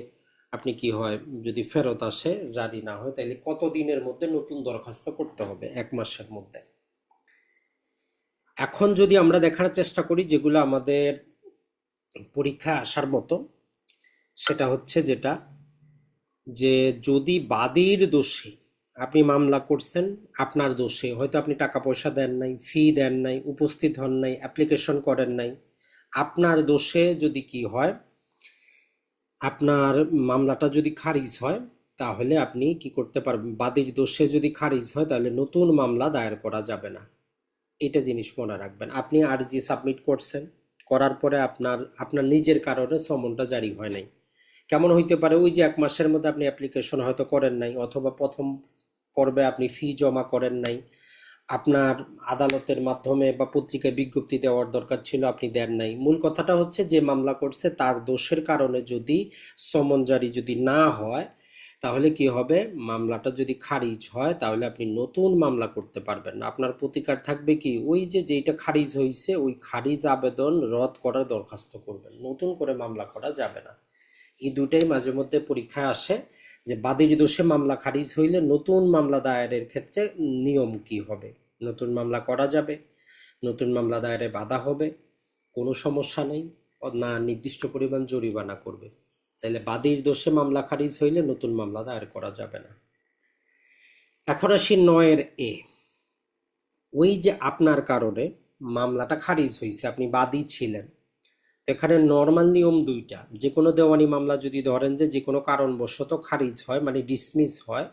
আপনি কি হয়, যদি ফেরত আসে, জারি না হয়, তাইলে কত দিনের মধ্যে নতুন দরখাস্ত করতে হবে? 1 মাসের মধ্যে। এখন যদি আমরা দেখার চেষ্টা করি যেগুলো আমাদের পরীক্ষায় আসার মতো, সেটা হচ্ছে যেটা, যে যদি বাদীর দোষে আপনি মামলা করছেন, আপনার দোষে হয়তো আপনি টাকা পয়সা দেন নাই, ফি দেন নাই, উপস্থিত হন নাই, অ্যাপ্লিকেশন করেন নাই, আপনার দোষে যদি কি হয়, আপনার মামলাটা যদি খারিজ হয়, তাহলে আপনি কি করতে পারবেন, বাদীর দোষে যদি খারিজ হয় তাহলে নতুন মামলা দায়ের করা যাবে না। এটা জিনিস মনে রাখবেন। আপনি আরজি সাবমিট করছেন, করার পরে আপনার আপনার নিজের কারণে সমনটা জারি হয় নাই। কেমন হইতে পারে, ওই যে 1 মাসের মধ্যে আপনি অ্যাপ্লিকেশন হয়তো করেন নাই, অথবা প্রথম পর্বে আপনি ফি জমা করেন নাই, আপনার আদালতের মাধ্যমে বা পত্রিকায় বিজ্ঞপ্তি দেওয়ার দরকার ছিল, আপনি দেন নাই। মূল কথাটা হচ্ছে যে মামলা করছে তার দোষের কারণে যদি সমন জারি যদি না হয়, তাহলে কি হবে, মামলাটা যদি খারিজ হয় তাহলে আপনি নতুন মামলা করতে পারবেন না। আপনার প্রতিকার থাকবে কি, ওই যে যেটা খারিজ হয়েছে ওই খারিজ আবেদন রদ করার দরখাস্ত করবেন, নতুন করে মামলা করা যাবে না। এই দুটাই মাঝে মধ্যে পরীক্ষায় আসে, যে বাদীর দোষে মামলা খারিজ হইলে নতুন মামলা দায়েরের ক্ষেত্রে নিয়ম কি হবে। নতুন মামলা করা যাবে, নতুন মামলা দায়েরে বাধা হবে, কোনো সমস্যা নেই, না নির্দিষ্ট পরিমাণ জরিমানা করবে। তাহলে বাদীর দোষে মামলা খারিজ হইলে নতুন মামলা দায়ের করা যাবে না। এখন আসি 9-এ। ওই যে আপনার কারণে মামলাটা খারিজ হয়েছে, আপনি বাদী ছিলেন, তো এখানে নর্মাল নিয়ম দুইটা। যে কোনো দেওয়ানি মামলা যদি ধরেন যে যে কোনো কারণবশত খারিজ হয়, মানে ডিসমিস হয়,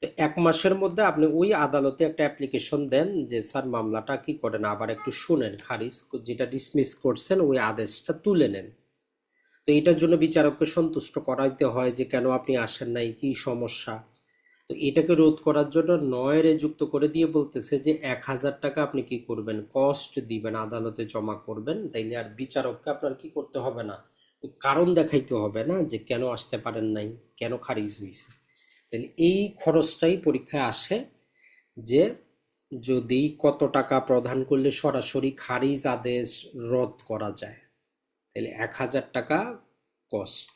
তো 1 মাসের মধ্যে আপনি ওই আদালতে একটা অ্যাপ্লিকেশন দেন যে স্যার মামলাটা কি করেন আবার একটু শুনেন, খারিজ যেটা ডিসমিস করছেন ওই আদেশটা তুলে নেন। তো এটার জন্য বিচারককে সন্তুষ্ট করাইতে হয় যে কেন আপনি আসেন নাই, কি সমস্যা। তো এটাকে রোধ করার জন্য 9-এ যুক্ত করে দিয়ে বলতেছে যে 1,000 টাকা আপনি কি করবেন, কস্ট দিবেন, আদালতে জমা করবেন। তাইলে আর বিচারককে আপনার কি করতে হবে না, কারণ দেখাইতে হবে না যে কেন আসতে পারেন নাই, কেন খারিজ হয়েছে। তাহলে এই খরচটাই পরীক্ষায় আসে, যে যদি কত টাকা প্রদান করলে সরাসরি খারিজ আদেশ রদ করা যায়, তাহলে 1,000 টাকা কস্ট।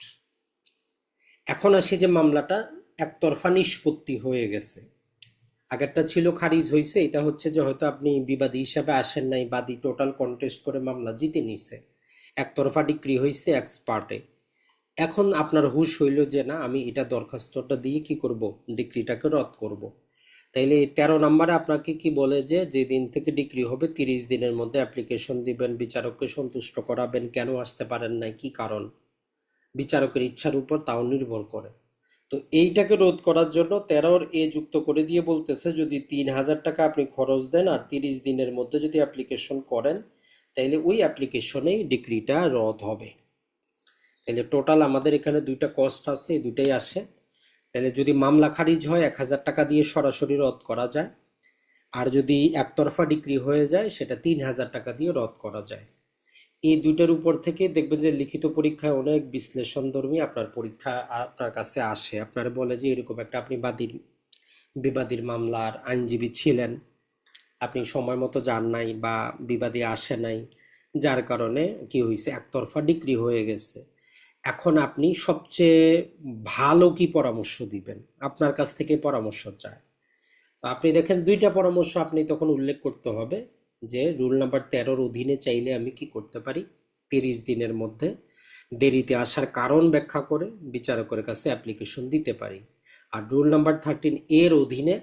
এখন আসি যে মামলাটা একতরফা নিষ্পত্তি হয়ে গেছে, আগেরটা ছিল খারিজ হয়েছে, এটা হচ্ছে যে হয়তো আপনি বিবাদী হিসাবে আসেন নাই, বাদী টোটাল কন্টেস্ট করে মামলা জিতে নিছে, একতরফা ডিক্রি হয়েছে এক্সপার্টে। এখন আপনার হুশ হইল যে না, আমি এটা দরখাস্তটা দিয়ে কি করব, ডিক্রিটাকে রদ করব। তাইলে 13 নম্বরে আপনাকে কি বলে যে যেদিন থেকে ডিক্রি হবে 30 দিনের মধ্যে অ্যাপ্লিকেশন দিবেন, বিচারককে সন্তুষ্ট করাবেন, কেন আসতে পারেন নাই, কি কারণ, বিচারকের ইচ্ছার উপর তাও নির্ভর করে। তো এইটাকে রোধ করার জন্য 13-এ যুক্ত করে দিয়ে বলতেছে যদি 3,000 টাকা আপনি খরচ দেন আর 30 দিনের মধ্যে যদি অ্যাপ্লিকেশন করেন, তাইলে ওই অ্যাপ্লিকেশনেই ডিক্রিটা রদ হবে। তাহলে টোটাল আমাদের এখানে দুইটা কস্ট আছে, এই দুইটাই আসে। তাহলে যদি মামলা খারিজ হয় 1,000 টাকা দিয়ে সরাসরি রদ করা যায়, আর যদি একতরফা ডিক্রি হয়ে যায় সেটা 3,000 টাকা দিয়ে রদ করা যায়। এই দুইটার উপর থেকে দেখবেন যে লিখিত পরীক্ষায় অনেক বিশ্লেষণধর্মী আপনার পরীক্ষা আপনার কাছে আসে, আপনার বলে যে এরকম একটা আপনি বিবাদীর মামলার আইনজীবী ছিলেন, আপনি সময় মতো যান নাই বা বিবাদী আসে নাই, যার কারণে কি হয়েছে, একতরফা ডিক্রি হয়ে গেছে। এখন আপনি সবচেয়ে ভালো কি পরামর্শ দিবেন, আপনার কাছ থেকে পরামর্শ চায়। তো আপনি দেখেন দুইটা পরামর্শ আপনি তখন উল্লেখ করতে হবে, যে রুল নাম্বার 13-র অধীনে চাইলে আমি কি করতে পারি, 30 দিনের মধ্যে দেরিতে আসার কারণ ব্যাখ্যা করে বিচারকের কাছে অ্যাপ্লিকেশন দিতে পারি। আর রুল নাম্বার 13-এর অধীনে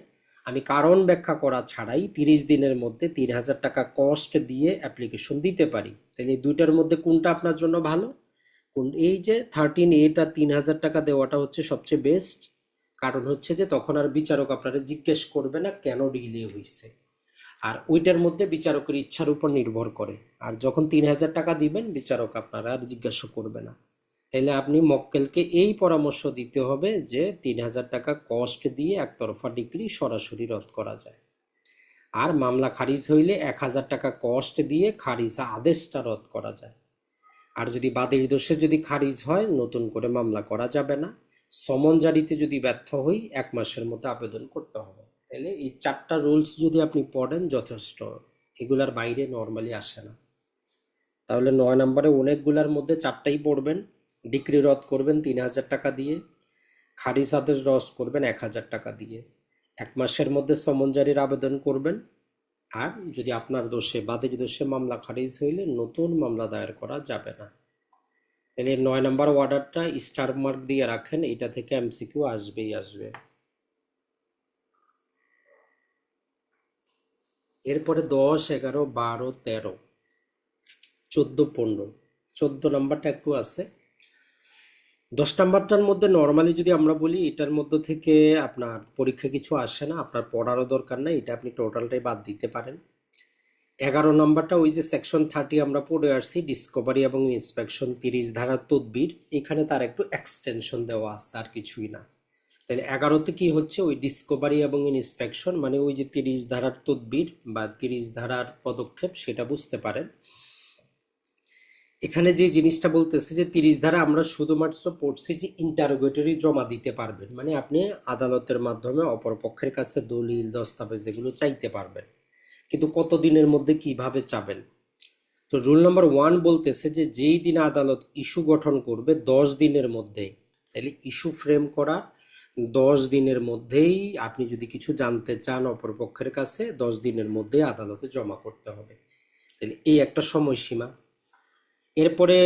আমি কারণ ব্যাখ্যা করা ছাড়াই 30 দিনের মধ্যে 3,000 টাকা কস্ট দিয়ে অ্যাপ্লিকেশন দিতে পারি। তাহলে এই দুইটার মধ্যে কোনটা আপনার জন্য ভালো, কোন, এই যে 13A-টা 3,000 টাকা দেওয়াটা হচ্ছে সবচেয়ে বেস্ট। কারণ হচ্ছে যে তখন আর বিচারক আপনারা জিজ্ঞেস করবে না কেন ডিলে হয়েছে, আর ওইটার মধ্যে বিচারকের ইচ্ছার উপর নির্ভর করে। আর যখন 3,000 টাকা দিবেন বিচারক আপনারা আর জিজ্ঞাসা করবে না। তাইলে আপনি মক্কেলকে এই পরামর্শ দিতে হবে যে 3,000 টাকা কস্ট দিয়ে একতরফা ডিক্রি সরাসরি রদ করা যায়, আর মামলা খারিজ হইলে 1,000 টাকা কস্ট দিয়ে খারিজ আদেশটা রদ করা যায়। আর যদি বাদীর দোষে যদি খারিজ হয় নতুন করে মামলা করা যাবে না, সমন জারিতে যদি ব্যর্থ হই 1 মাসের মধ্যে আবেদন করতে হবে। তাহলে এই 4টা রুলস যদি আপনি পড়েন যথেষ্ট, এগুলার বাইরে নর্মালি আসে না। তাহলে 9 নম্বরে অনেকগুলার মধ্যে 4টাই পড়বেন। ডিক্রি রদ করবেন 3,000 টাকা দিয়ে, খারিজ আদেশ রদ করবেন 1,000 টাকা দিয়ে, 1 মাসের মধ্যে সমন জারির আবেদন করবেন, আর যদি আপনার দোষে বাদীর দোষে মামলা খারিজ হইলে নতুন মামলা দায়ের করা যাবে না। তাহলে 9 নম্বর অর্ডারটা স্টার মার্ক দিয়ে রাখেন, এটা থেকে এমসিকিউ আসবেই আসবে। এরপরে 10, 11, 12, 13, 14, 15, 14 নম্বরটা একটু আছে। 10 নম্বরটার মধ্যে নর্মালি যদি আমরা বলি এটার মধ্যে থেকে আপনার পরীক্ষা কিছু আসে না, আপনার পড়ারও দরকার নাই, এটা আপনি টোটালটাই বাদ দিতে পারেন। 11 নম্বরটা ওই যে সেকশন 30 আমরা পড়ে আসছি, ডিসকভারি এবং ইন্সপেকশন 30 ধারার তদবির, এখানে তার একটু এক্সটেনশন দেওয়া আছে, আর কিছুই না। তাহলে 11তে কি হচ্ছে, ওই ডিসকভারি এবং ইন্সপেকশন মানে ওই যে 30 ধারার তদবির বা 30 ধারার পদক্ষেপ, সেটা বুঝতে পারেন। এখানে যে জিনিসটা বলতেছে যে 30 ধারা আমরা শুধুমাত্র পড়ছি যে ইন্টারোগেটরি জমা দিতে পারবেন, মানে আপনি আদালতের মাধ্যমে অপরপক্ষের কাছে দলিল দস্তাবেজ এগুলো চাইতে পারবেন, কিন্তু কত দিনের মধ্যে কিভাবে চাবেন। তো রুল নাম্বার 1 বলতেছে যে যেই দিন আদালত ইস্যু গঠন করবে 10 দিনের মধ্যে, তাহলে ইস্যু ফ্রেম করা 10 দিনের মধ্যেই আপনি যদি কিছু জানতে চান অপরপক্ষের কাছে 10 দিনের মধ্যে আদালতে জমা করতে হবে। তাহলে এই একটা সময়সীমা। এরপরে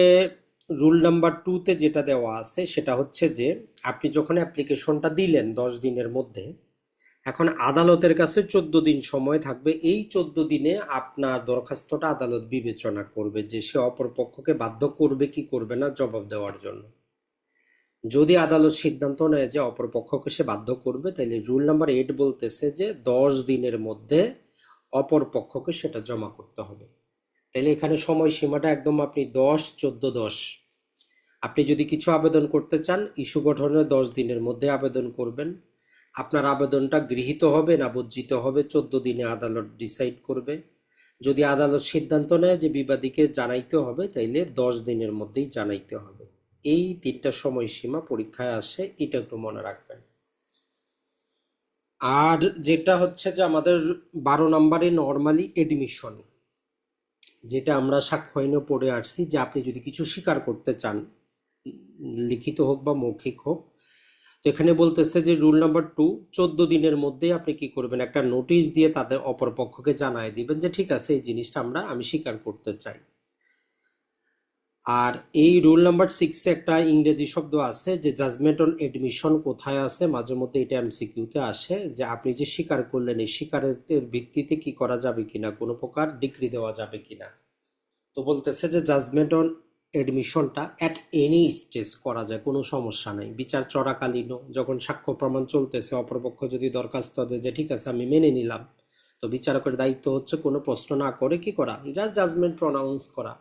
রুল নাম্বার 2তে যেটা দেওয়া আছে সেটা হচ্ছে যে আপনি যখন অ্যাপ্লিকেশনটা দিলেন 10 দিনের মধ্যে, এখন আদালতের কাছে 14 দিন সময় থাকবে। এই 14 দিনে আপনার দরখাস্তটা আদালত বিবেচনা করবে যে সে অপরপক্ষকে বাধ্য করবে কি করবে না জবাব দেওয়ার জন্য। যদি আদালত সিদ্ধান্ত নেয় যে অপরপক্ষকে সে বাধ্য করবে, তাহলে রুল নাম্বার 8 বলতেছে যে 10 দিনের মধ্যে অপরপক্ষকে সেটা জমা করতে হবে। তাহলে এখানে সময়সীমাটা একদম আপনি 10, 14, 10। আপনি যদি কিছু আবেদন করতে চান ইস্যু গঠনের 10 দিনের মধ্যে আবেদন করবেন। আপনার আবেদনটা গৃহীত হবে না বর্জিত হবে 14 দিনে আদালত ডিসাইড করবে। যদি আদালত সিদ্ধান্ত নেয় যে বিবাদীকে জানাইতে হবে, তাইলে 10 দিনের মধ্যেই জানাইতে হবে। এই 3টা সময়সীমা পরীক্ষায় আসে, এটা একটু মনে রাখবেন। আর যেটা হচ্ছে যে আমাদের 12 নম্বরে নর্মালি এডমিশন, যেটা আমরা সাক্ষ্য আইনে পড়ে আসছি যে আপনি যদি কিছু স্বীকার করতে চান, লিখিত হোক বা মৌখিক হোক, তো এখানে বলতেছে যে রুল নাম্বার 2, 14 দিনের মধ্যে আপনি কি করবেন, একটা নোটিশ দিয়ে তাদের অপরপক্ষকে জানাই দিবেন যে ঠিক আছে এই জিনিসটা আমি স্বীকার করতে চাই। আর এই রুল নাম্বার 6-এ একটা ইংরেজি শব্দ আছে যে জাজমেন্ট অন এডমিশন কোথায় আছে, মাঝে মধ্যে এটা এমসিকিউতে আসে যে আপনি যে স্বীকার করলেন এই স্বীকারের ভিত্তিতে কি করা যাবে কিনা, কোনো প্রকার ডিগ্রি দেওয়া যাবে কিনা। তো বলতেছে যে জাজমেন্ট অন এডমিশনটা অ্যাট এনি স্টেজ করা যায়, কোনো সমস্যা নাই, বিচার চলাকালীনও, যখন সাক্ষ্য প্রমাণ চলতেছে অপরপক্ষ যদি দরখাস্ত দেয় যে ঠিক আছে আমি মেনে নিলাম, তো বিচারকের দায়িত্ব হচ্ছে কোনো প্রশ্ন না করে কি করা, জাস্ট জাজমেন্ট প্রনাউন্স করা।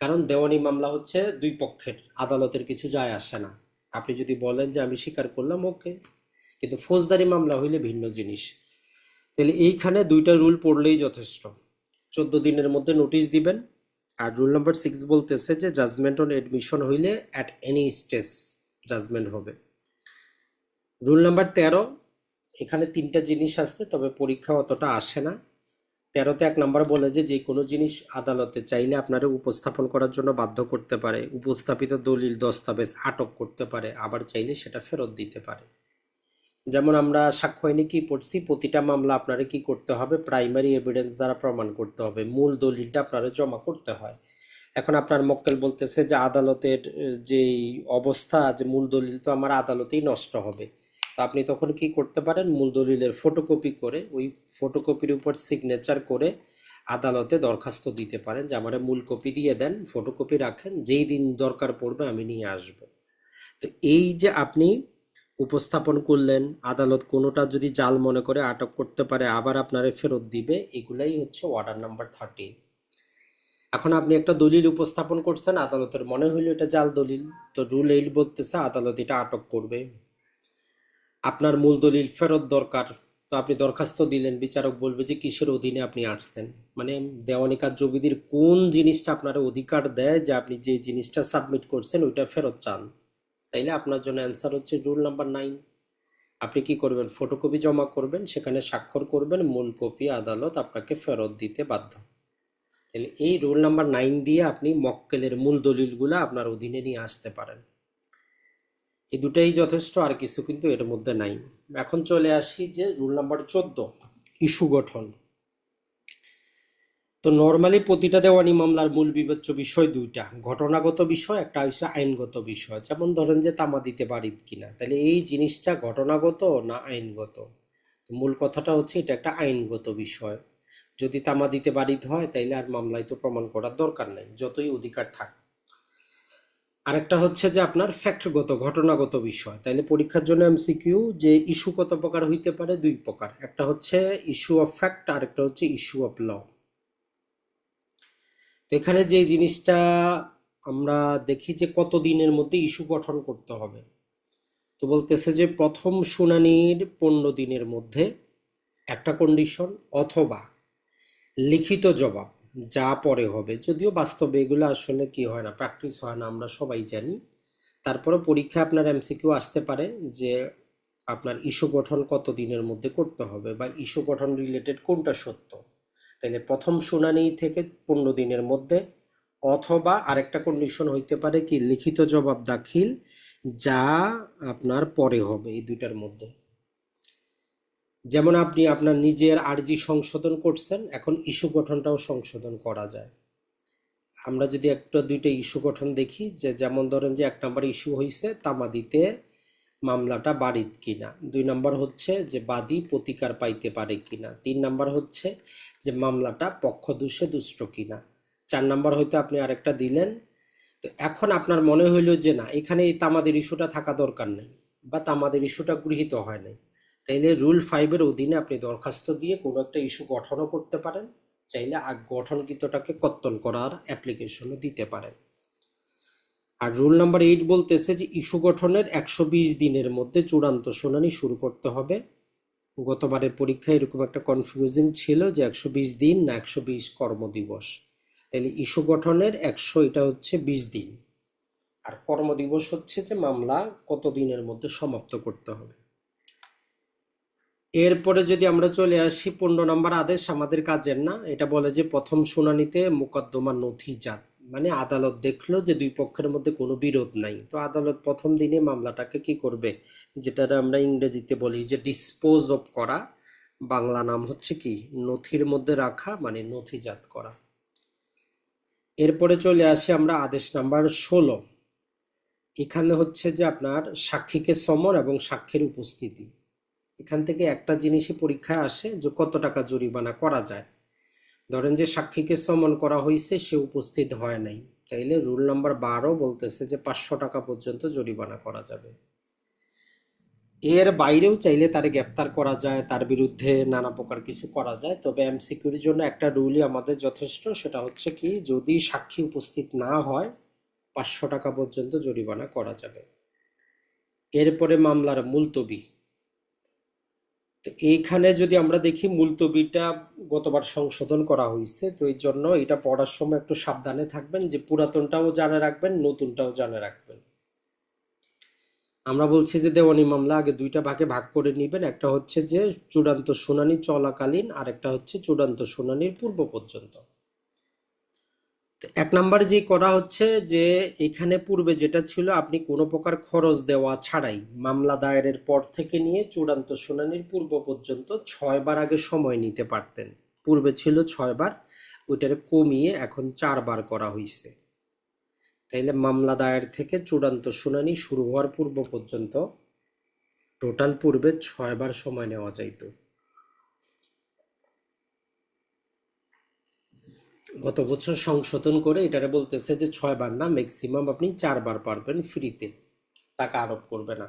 কারণ দেওয়ানি মামলা হচ্ছে দুই পক্ষের, আদালতের কিছু যায় আসে না। আপনি যদি বলেন যে আমি স্বীকার করলাম ওকে, কিন্তু ফৌজদারি মামলা হইলে ভিন্ন জিনিস। তাহলে এইখানে 2টা রুল পড়লেই যথেষ্ট। 14 দিনের মধ্যে নোটিশ দিবেন। আর রুল নাম্বার 6 বলতেছে যে জাজমেন্ট অন এডমিশন হইলে অ্যাট এনি স্টেজ জাজমেন্ট হবে। রুল নাম্বার 13, এখানে 3টা জিনিস আসছে, তবে পরীক্ষা অতটা আসে না। 13তে 1 নম্বর বলে যে যে কোনো জিনিস আদালতে চাইলে আপনারা উপস্থাপন করার জন্য বাধ্য করতে পারে, উপস্থাপিত দলিল দস্তাবেজ আটক করতে পারে, আবার চাইলে সেটা ফেরত দিতে পারে। যেমন আমরা সাক্ষ্য আইনে কি পড়ছি, প্রতিটা মামলা আপনারা কি করতে হবে, প্রাইমারি এভিডেন্স দ্বারা প্রমাণ করতে হবে, মূল দলিলটা আপনারা জমা করতে হয়। এখন আপনার মক্কেল বলতেছে যে আদালতের যেই অবস্থা, যে মূল দলিল তো আমার আদালতেই নষ্ট হবে, তো আপনি তখন কি করতে পারেন, মূল দলিলের ফটোকপি করে ওই ফটোকপির উপর সিগনেচার করে আদালতে দরখাস্ত দিতে পারেন যে আমার মূল কপি দিয়ে দেন, ফটোকপি রাখেন, যেই দিন দরকার পড়বে আমি নিয়ে আসব। তো এই যে আপনি উপস্থাপন করলেন, আদালত কোনোটা যদি জাল মনে করে আটক করতে পারে, আবার আপনারে ফেরত দিবে, এগুলাই হচ্ছে অর্ডার নাম্বার 13। এখন আপনি একটা দলিল উপস্থাপন করছেন, আদালতের মনে হইলো এটা জাল দলিল, তো রুল 8 বলতেছে আদালত এটা আটক করবে। আপনার মূল দলিল ফেরত দরকার, তো আপনি দরখাস্ত দিলেন, বিচারক বলবে যে কিসের অধীনে আপনি আসছেন, মানে দেওয়ানি কার্যবিধির কোন জিনিসটা আপনার অধিকার দেয় যে আপনি যে জিনিসটা সাবমিট করছেন ওইটা ফেরত চান। তাইলে আপনার জন্য অ্যান্সার হচ্ছে রুল নাম্বার 9। আপনি কি করবেন, ফটোকপি জমা করবেন, সেখানে স্বাক্ষর করবেন, মূল কপি আদালত আপনাকে ফেরত দিতে বাধ্য। তাহলে এই রুল নাম্বার 9 দিয়ে আপনি মক্কেলের মূল দলিলগুলো আপনার অধীনে নিয়ে আসতে পারেন। এই দুটাই যথেষ্ট, আর কিছু কিন্তু এর মধ্যে নাই। এখন চলে আসি যে রুল নাম্বার 14, ইস্যু গঠন। তো নর্মালি প্রতিটা দেওয়ানি মামলার মূল বিবেচ্য বিষয় দুইটা, ঘটনাগত বিষয়, একটা হচ্ছে আইনগত বিষয়। যেমন ধরেন যে তামা দিতে পারি কিনা, তাহলে এই জিনিসটা ঘটনাগত না আইনগত? তো মূল কথাটা হচ্ছে এটা একটা আইনগত বিষয়। যদি তামা দিতে বারিত হয় তাইলে আর মামলায় তো প্রমাণ করার দরকার নেই, যতই অধিকার থাক। আরেকটা হচ্ছে যে আপনার ফ্যাক্টগত, ঘটনাগত বিষয়। তাইলে পরীক্ষার জন্য এমসিকিউ যে ইস্যু কত প্রকার হইতে পারে, দুই প্রকার, একটা হচ্ছে ইস্যু অফ ফ্যাক্ট আর একটা হচ্ছে ইস্যু অফ ল। তো এখানে যে জিনিসটা আমরা দেখি যে কত দিনের মধ্যে ইস্যু গঠন করতে হবে, তো বলতেছে যে প্রথম শুনানির 15 দিনের মধ্যে একটা কন্ডিশন, অথবা লিখিত জবাব যা পরে হবে। যদিও বাস্তবে এগুলো আসলে কি হয় না, প্র্যাকটিস হয় না, আমরা সবাই জানি। তারপরে পরীক্ষা আপনার এমসিকিউ আসতে পারে যে আপনার ইস্যু গঠন কত দিনের মধ্যে করতে হবে, বা ইস্যু গঠন রিলেটেড কোনটা সত্য। তাহলে প্রথম শুনানি থেকে 15 দিনের মধ্যে, অথবা আরেকটা কন্ডিশন হইতে পারে কি লিখিত জবাব দাখিল যা আপনার পরে হবে, এই দুইটার মধ্যে। যেমন আপনি আপনার নিজের আরজি সংশোধন করছেন, এখন ইস্যু গঠনটাও সংশোধন করা যায়। আমরা যদি একটা দুইটা ইস্যু গঠন দেখি, যে যেমন ধরেন যে 1 নম্বর ইস্যু হয়েছে তামাদিতে মামলাটা বারিত কিনা, 2 নম্বর হচ্ছে যে বাদী প্রতিকার পাইতে পারে কিনা, 3 নম্বর হচ্ছে যে মামলাটা পক্ষদোষে দুষ্ট কিনা, 4 নম্বর হয়তো আপনি আরেকটা দিলেন। তো এখন আপনার মনে হইলো যে না, এখানে এই তামাদের ইস্যুটা থাকা দরকার নেই, বা তামাদের ইস্যুটা গৃহীত হয় নাই, তাইলে রুল 5-এর অধীনে আপনি দরখাস্ত দিয়ে কোনো একটা ইস্যু গঠনও করতে পারেন, চাইলে গঠনকৃতটাকে কর্তন করার অ্যাপ্লিকেশনও দিতে পারেন। আর রুল নাম্বার 8 বলতেছে যে ইস্যু গঠনের 120 দিনের মধ্যে চূড়ান্ত শুনানি শুরু করতে হবে। গতবারের পরীক্ষায় এরকম একটা কনফিউজিং ছিল যে 120 দিন না 120 কর্মদিবস। তাহলে ইস্যু গঠনের 100, এটা হচ্ছে 20 দিন, আর কর্মদিবস হচ্ছে যে মামলা কত দিনের মধ্যে সমাপ্ত করতে হবে। এরপরে যদি আমরা চলে আসি 15 নম্বর আদেশ, আমাদের কাজের না। এটা বলে যে প্রথম শুনানিতে মোকদ্দমা নথিজাত, মানে আদালত দেখলো যে দুই পক্ষের মধ্যে কোনো বিরোধ নাই, তো আদালত প্রথম দিনে মামলাটাকে কি করবে, যেটা আমরা ইংরেজিতে বলি যে ডিসপোজ অফ করা, বাংলা নাম হচ্ছে কি নথির মধ্যে রাখা, মানে নথিজাত করা। এরপরে চলে আসি আমরা আদেশ নাম্বার 16। এখানে হচ্ছে যে আপনার সাক্ষীকে সমন এবং সাক্ষীর উপস্থিতি। এখান থেকে একটা জিনিসই পরীক্ষায় আসে যে কত টাকা জরিমানা করা যায়। ধরেন যে সাক্ষীকে সমন করা হয়েছে, সে উপস্থিত হয় নাই, তাইলে রুল নাম্বার 12 বলতেছে যে 500 টাকা পর্যন্ত জরিমানা করা যাবে। এর বাইরেও চাইলে তারে গ্রেফতার করা যায়, তার বিরুদ্ধে নানা প্রকার কিছু করা যায়। তবে এমসিকিউর জন্য একটা রুলই আমাদের যথেষ্ট, সেটা হচ্ছে কি যদি সাক্ষী উপস্থিত না হয় 500 টাকা পর্যন্ত জরিমানা করা যাবে। এরপরে মামলার মুলতবি। তো এইখানে যদি আমরা দেখি মুলতবিটা গতবার সংশোধন করা হয়েছে, তো এই জন্য এটা পড়ার সময় একটু সাবধানে থাকবেন, যে পুরাতনটাও জানে রাখবেন, নতুনটাও জানে রাখবেন। আমরা বলছি যে দেওয়ানি মামলা আগে দুইটা ভাগে ভাগ করে নেবেন, একটা হচ্ছে যে চূড়ান্ত শুনানি চলাকালীন, আর একটা হচ্ছে চূড়ান্ত শুনানির পূর্ব পর্যন্ত। 1 নম্বর যে করা হচ্ছে যে এখানে পূর্বে যেটা ছিল, আপনি কোনো প্রকার খরচ দেওয়া ছাড়াই মামলা দায়েরের পর থেকে নিয়ে চূড়ান্ত শুনানির পূর্ব পর্যন্ত 6 বার আগে সময় নিতে পারতেন। পূর্বে ছিল 6 বার, ওইটারে কমিয়ে এখন 4 বার করা হয়েছে। তাইলে মামলা দায়ের থেকে চূড়ান্ত শুনানি শুরু হওয়ার পূর্ব পর্যন্ত টোটাল পূর্বে 6 বার সময় নেওয়া যাইত। গত বছর সংশোধন করে এটারে বলতেছে যে 6 বার না, ম্যাক্সিমাম আপনি 4 বার পারবেন ফ্রিতে, টাকা আরোপ করবে না।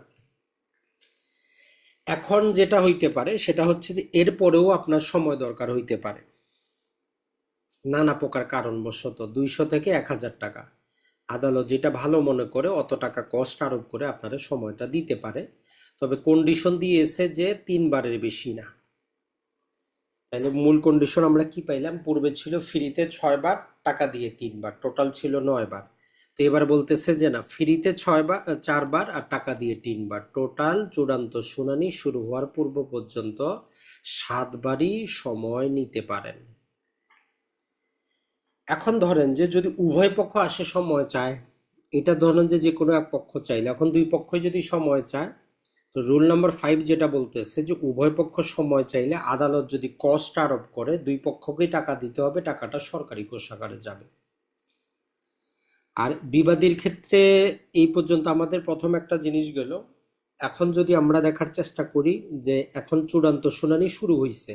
এখন যেটা হইতে পারে সেটা হচ্ছে যে এরপরেও আপনার সময় দরকার হইতে পারে, নানা প্রকার কারণবশত 200 থেকে 1000 টাকা। আদালত যেটা ভালো মনে করে অত টাকা কষ্ট আরোপ করে আপনারা সময়টা দিতে পারে, তবে কন্ডিশন দিয়েছে যে 3 বারের বেশি না। তাহলে মূল কন্ডিশন আমরা কি পাইলাম, পূর্বে ছিল ফ্রিতে 6 বার, টাকা দিয়ে 3 বার, টোটাল ছিল 9 বার। তো এবার বলতেছে যে না, ফ্রিতে 6 বার, 4 বার, আর টাকা দিয়ে 3 বার, টোটাল চূড়ান্ত শুনানি শুরু হওয়ার পূর্ব পর্যন্ত 7 বারই সময় নিতে পারেন। এখন ধরেন যে যদি উভয় পক্ষ আসে সময় চায়, এটা ধরেন যে যে কোনো এক পক্ষ চাইলে, এখন দুই পক্ষই যদি সময় চায়, তো রুল নাম্বার 5 যেটা বলতেছে যে উভয় পক্ষ সময় চাইলে আদালত যদি কস্ট আরোপ করে দুই পক্ষকেই টাকা দিতে হবে, টাকাটা সরকারি কোষাগারে যাবে। আর বিবাদীর ক্ষেত্রে এই পর্যন্ত আমাদের প্রথম একটা জিনিস গেল। এখন যদি আমরা দেখার চেষ্টা করি যে এখন চূড়ান্ত শুনানি শুরু হয়েছে,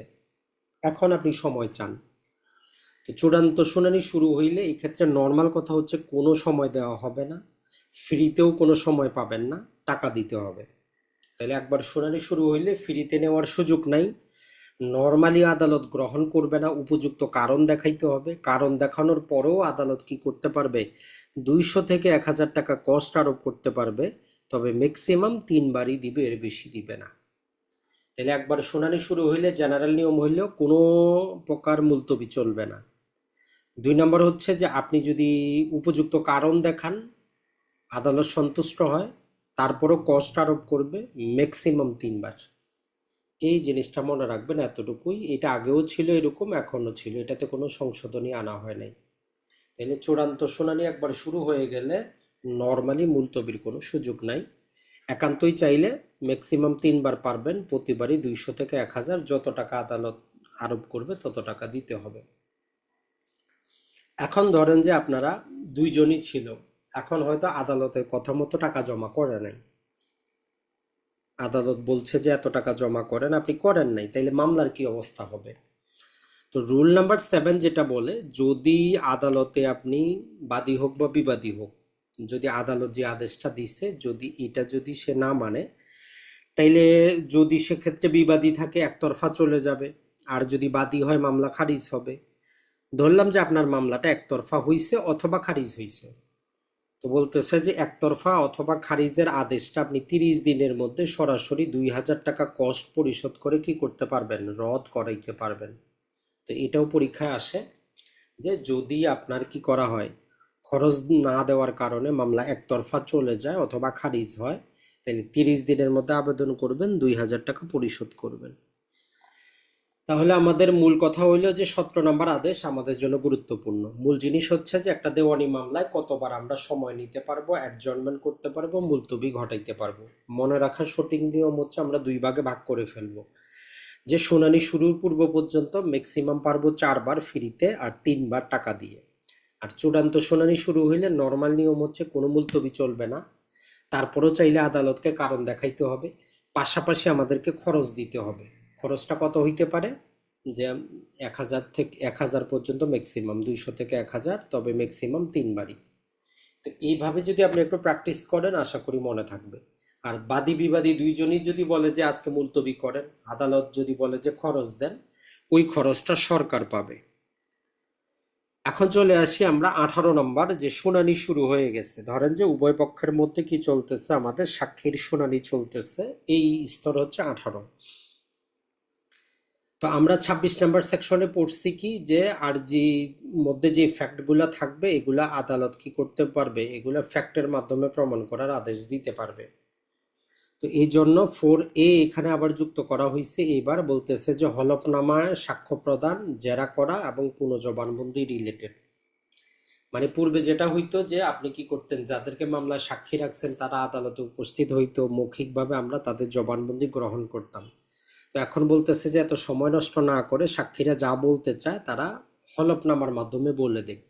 এখন আপনি সময় চান। তো চূড়ান্ত শুনানি শুরু হইলে এই ক্ষেত্রে নর্মাল কথা হচ্ছে কোনো সময় দেওয়া হবে না, ফ্রিতেও কোনো সময় পাবেন না, টাকা দিতে হবে। তাহলে একবার শুনানি শুরু হইলে ফ্রিতে নেওয়ার সুযোগ নাই। নর্মালি আদালত গ্রহণ করবে না, উপযুক্ত কারণ দেখাইতে হবে। কারণ দেখানোর পরেও আদালত কি করতে পারবে, 200 থেকে 1000 টাকা কস্ট আরোপ করতে পারবে, তবে ম্যাক্সিমাম 3বারই দিবে, এর বেশি দিবে না। তাহলে একবার শুনানি শুরু হইলে জেনারেল নিয়ম হইলেও কোনো প্রকার মুলতবি চলবে না। 2 নম্বর হচ্ছে যে আপনি যদি উপযুক্ত কারণ দেখান, আদালত সন্তুষ্ট হয়, তারপরও কস্ট আরোপ করবে ম্যাক্সিমাম 3বার। এই জিনিসটা মনে রাখবেন, এতটুকুই। এটা আগেও ছিল এরকম, এখনো ছিল, এটাতে কোনো সংশোধনী আনা হয় নাই। তাহলে চূড়ান্ত শুনানি একবার শুরু হয়ে গেলে নর্মালি মুলতবির কোনো সুযোগ নাই। একান্তই চাইলে ম্যাক্সিমাম 3বার পারবেন, প্রতিবারই 200 থেকে 1000, যত টাকা আদালত আরোপ করবে তত টাকা দিতে হবে। এখন ধরেন যে আপনারা দুইজনই ছিল, এখন হয়তো আদালতের কথা মতো টাকা জমা করে নাই, আদালত বলছে যে এত টাকা জমা করেন, আপনি করেন নাই, তাইলে মামলার কি অবস্থা হবে? তো রুল নাম্বার 7 যেটা বলে, যদি আদালতে আপনি বাদী হোক বা বিবাদী হোক, যদি আদালত যে আদেশটা দিছে যদি সে না মানে, তাইলে যদি সেক্ষেত্রে বিবাদী থাকে একতরফা চলে যাবে, আর যদি বাদী হয় মামলা খারিজ হবে। ধরলাম যে আপনার মামলাটা একতরফা হইছে অথবা খারিজ হইছে, তো বলতেছে যে একতরফা অথবা খারিজের আদেশটা আপনি 30 দিনের মধ্যে সরাসরি 2000 টাকা কস্ট পরিশোধ করে কি করতে পারবেন, রদ করাইতে পারবেন। তো এটাও পরীক্ষায় আসে যে যদি আপনার কি করা হয়, খরচ না দেওয়ার কারণে মামলা একতরফা চলে যায় অথবা খারিজ হয়, তাহলে 30 দিনের মধ্যে আবেদন করবেন, 2000 টাকা পরিশোধ করবেন। তাহলে আমাদের মূল কথা হইলো যে 17 নম্বর আদেশ আমাদের জন্য গুরুত্বপূর্ণ। মূল জিনিস হচ্ছে যে একটা দেওয়ানি মামলায় কতবার আমরা সময় নিতে পারবো, অ্যাডজর্নমেন্ট করতে পারবো, মুলতবি ঘটাইতে পারবো। মনে রাখার সঠিক নিয়ম হচ্ছে আমরা 2 ভাগে ভাগ করে ফেলবো, যে শুনানি শুরুর পূর্ব পর্যন্ত ম্যাক্সিমাম পারবো 4বার ফ্রিতে আর 3বার টাকা দিয়ে। আর চূড়ান্ত শুনানি শুরু হইলে নর্মাল নিয়ম হচ্ছে কোনো মুলতবি চলবে না, তারপরও চাইলে আদালতকে কারণ দেখাইতে হবে, পাশাপাশি আমাদেরকে খরচ দিতে হবে। খরচটা কত হইতে পারে, যে 1000 পর্যন্ত ম্যাক্সিমাম, 200 থেকে 1000, তবে ম্যাক্সিমাম 3বারই। তো এইভাবে যদি আপনি একটু প্র্যাকটিস করেন আশা করি মনে থাকবে। আর বাদী বিবাদী দুইজনই যদি বলে যে আজকে মুলতবি করেন, আদালত যদি বলে যে খরচ দেন, ওই খরচটা সরকার পাবে। এখন চলে আসি আমরা 18 নম্বর, যে শুনানি শুরু হয়ে গেছে। ধরেন যে উভয় পক্ষের মধ্যে কি চলতেছে, আমাদের সাক্ষীর শুনানি চলতেছে, এই স্তর হচ্ছে 18। তো আমরা 26 নম্বর সেকশনে পড়ছি কি, যে আর যে মধ্যে যে ফ্যাক্টগুলা থাকবে এগুলা আদালত কি করতে পারবে, এগুলা ফ্যাক্টের মাধ্যমে প্রমাণ করার আদেশ দিতে পারবে। তো এই জন্য 4A এখানে আবার যুক্ত করা হয়েছে। এবার বলতেছে যে হলফনামায় সাক্ষ্য প্রদান, জেরা করা এবং পুনঃজবানবন্দি রিলেটেড। মানে পূর্বে যেটা হইতো যে আপনি কি করতেন, যাদেরকে মামলায় সাক্ষী রাখছেন তারা আদালতে উপস্থিত হইতো, মৌখিকভাবে আমরা তাদের জবানবন্দি গ্রহণ করতাম। তো এখন বলতেছে যে এত সময় নষ্ট না করে সাক্ষীরা যা বলতে চায় তারা হলফনামার মাধ্যমে বলে দেখ।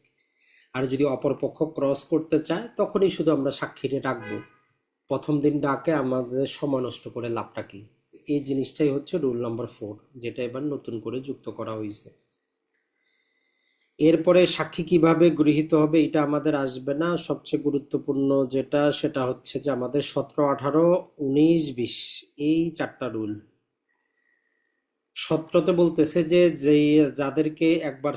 আর যদি অপরপক্ষ ক্রস করতে চায় তখনই শুধু আমরা সাক্ষীরে ডাকবো। প্রথম দিন ডাকে আমাদের সময় নষ্ট করে লাভটা কি? এই জিনিসটাই হচ্ছে রুল নাম্বার 4, যেটা এবার নতুন করে যুক্ত করা হয়েছে। এরপরে সাক্ষী কিভাবে গৃহীত হবে এটা আমাদের আসবে না। সবচেয়ে গুরুত্বপূর্ণ যেটা সেটা হচ্ছে যে আমাদের 17, 18, 19, 20 এই 4টা রুল। 17তে বলতেছে যে যাদেরকে একবার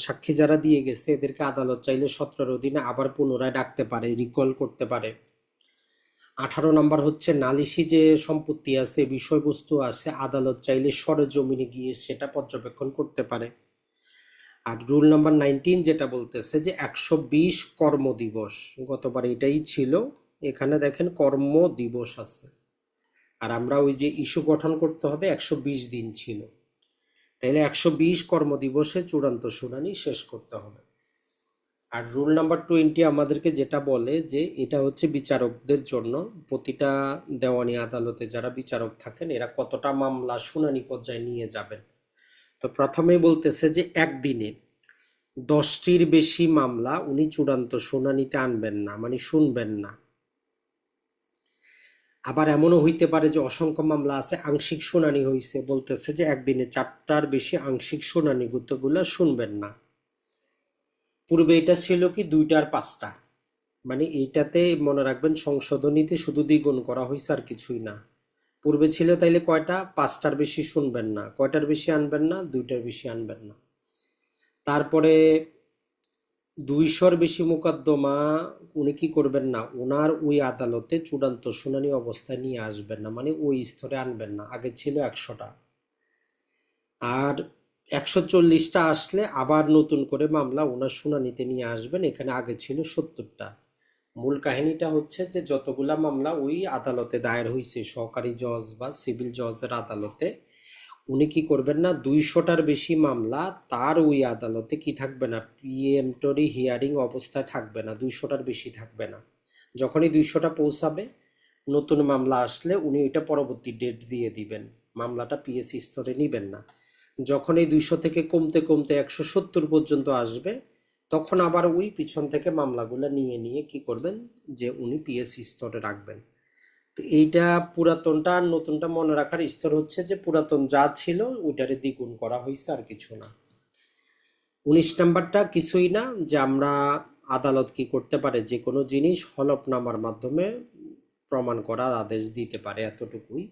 সাক্ষী যারা দিয়ে গেছে এদেরকে আদালত চাইলে 17 দিনে আবার পুনরায় ডাকতে পারে, রিকল করতে পারে। 18 নম্বর হচ্ছে নালিশি যে সম্পত্তি আছে, বিষয়বস্তু আছে, আদালত চাইলে সরেজমিনে গিয়ে সেটা পর্যবেক্ষণ করতে পারে। আর রুল নাম্বার 19 যেটা বলতেছে যে 120 কর্মদিবস, গতবার এটাই ছিল, এখানে দেখেন কর্মদিবস আছে, আর আমরা ওই যে ইস্যু গঠন করতে হবে 120 দিন ছিল, তাইলে 120 কর্মদিবসে চূড়ান্ত শুনানি শেষ করতে হবে। আর রুল নাম্বার 20 আমাদেরকে যেটা বলে যে এটা হচ্ছে বিচারকদের জন্য, প্রতিটা দেওয়ানি আদালতে যারা বিচারক থাকেন এরা কতটা মামলা শুনানি পর্যায়ে নিয়ে যাবেন। তো প্রথমেই বলতেছে যে একদিনে 10টির বেশি মামলা উনি চূড়ান্ত শুনানিতে আনবেন না, মানে শুনবেন না। আবার এমনও হইতে পারে যে অসংখ্য মামলা আছে আংশিক শুনানি হয়েছে, বলতেছে যে একদিনে 4টার বেশি আংশিক শুনানি গুলা শুনবেন না। পূর্বে এটা ছিল কি 2টা আর 5টা, মানে এইটাতে মনে রাখবেন সংশোধনীতে শুধু দ্বিগুণ করা হয়েছে আর কিছুই না। পূর্বে ছিল তাইলে কয়টা, 5টার বেশি শুনবেন না, কয়টার বেশি আনবেন না, 2টার বেশি আনবেন না। তারপরে 200-র বেশি মোকদ্দমা উনি কি করবেন না, ওনার ওই আদালতে চূড়ান্ত শুনানি অবস্থায় নিয়ে আসবেন না, মানে ওই স্তরে আনবেন না। আগে ছিল 100টা, আর 140টা আসলে আবার নতুন করে মামলা ওনার শুনানিতে নিয়ে আসবেন। এখানে আগে ছিল 70টা। মূল কাহিনীটা হচ্ছে যে যতগুলা মামলা ওই আদালতে দায়ের হয়েছে, সহকারী জজ বা সিভিল জজের আদালতে, উনি কি করবেন না, 200টার বেশি মামলা তার ওই আদালতে কি থাকবে না, পিএমটরি হিয়ারিং অবস্থায় থাকবে না, 200টার বেশি থাকবে না। যখনই 200টা পৌঁছাবে, নতুন মামলা আসলে উনি ওইটা পরবর্তী ডেট দিয়ে দিবেন, মামলাটা পিএসি স্তরে নিবেন না। যখন এই 200 থেকে কমতে কমতে 170 পর্যন্ত আসবে, তখন আবার ওই পিছন থেকে মামলাগুলো নিয়ে নিয়ে কি করবেন, যে উনি পিএসসি স্তরে রাখবেন। তো এইটা পুরাতনটা আর নতুনটা মনে রাখার স্তর হচ্ছে যে পুরাতন যা ছিল ওইটারে দ্বিগুণ করা হয়েছে, আর কিছু না। 19 নাম্বারটা কিছুই না, যে আমরা আদালত কি করতে পারে, যে কোনো জিনিস হলফনামার মাধ্যমে প্রমাণ করার আদেশ দিতে পারে, এতটুকুই।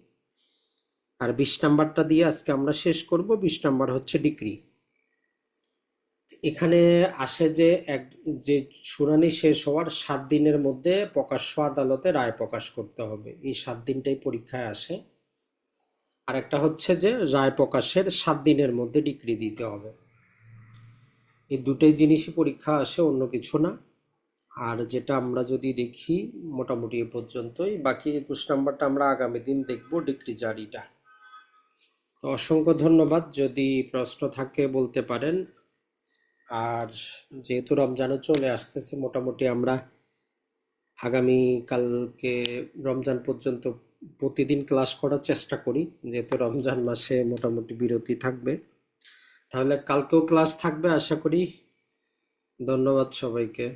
আর 20 নাম্বারটা দিয়ে আজকে আমরা শেষ করব। 20 নাম্বার হচ্ছে ডিক্রি। এখানে আসে যে যে শুনানি শেষ হওয়ার 7 দিনের মধ্যে প্রকাশ্য আদালতে রায় প্রকাশ করতে হবে, এই 7 দিনটাই পরীক্ষায় আসে। আর একটা হচ্ছে যে রায় প্রকাশের 7 দিনের মধ্যে ডিক্রি দিতে হবে। এই দুটোই জিনিসই পরীক্ষা আসে, অন্য কিছু না। আর যেটা আমরা যদি দেখি মোটামুটি এ পর্যন্তই, বাকি 21 নাম্বারটা আমরা আগামী দিন দেখব, ডিক্রি জারিটা। তো অসংখ্য ধন্যবাদ, যদি প্রশ্ন থাকে বলতে পারেন। আর যেহেতু রমজানও চলে আসতেছে, মোটামুটি আমরা আগামী কালকে রমজান পর্যন্ত প্রতিদিন ক্লাস করার চেষ্টা করি, যেহেতু রমজান মাসে মোটামুটি বিরতি থাকবে। তাহলে কালকেও ক্লাস থাকবে আশা করি। ধন্যবাদ সবাইকে।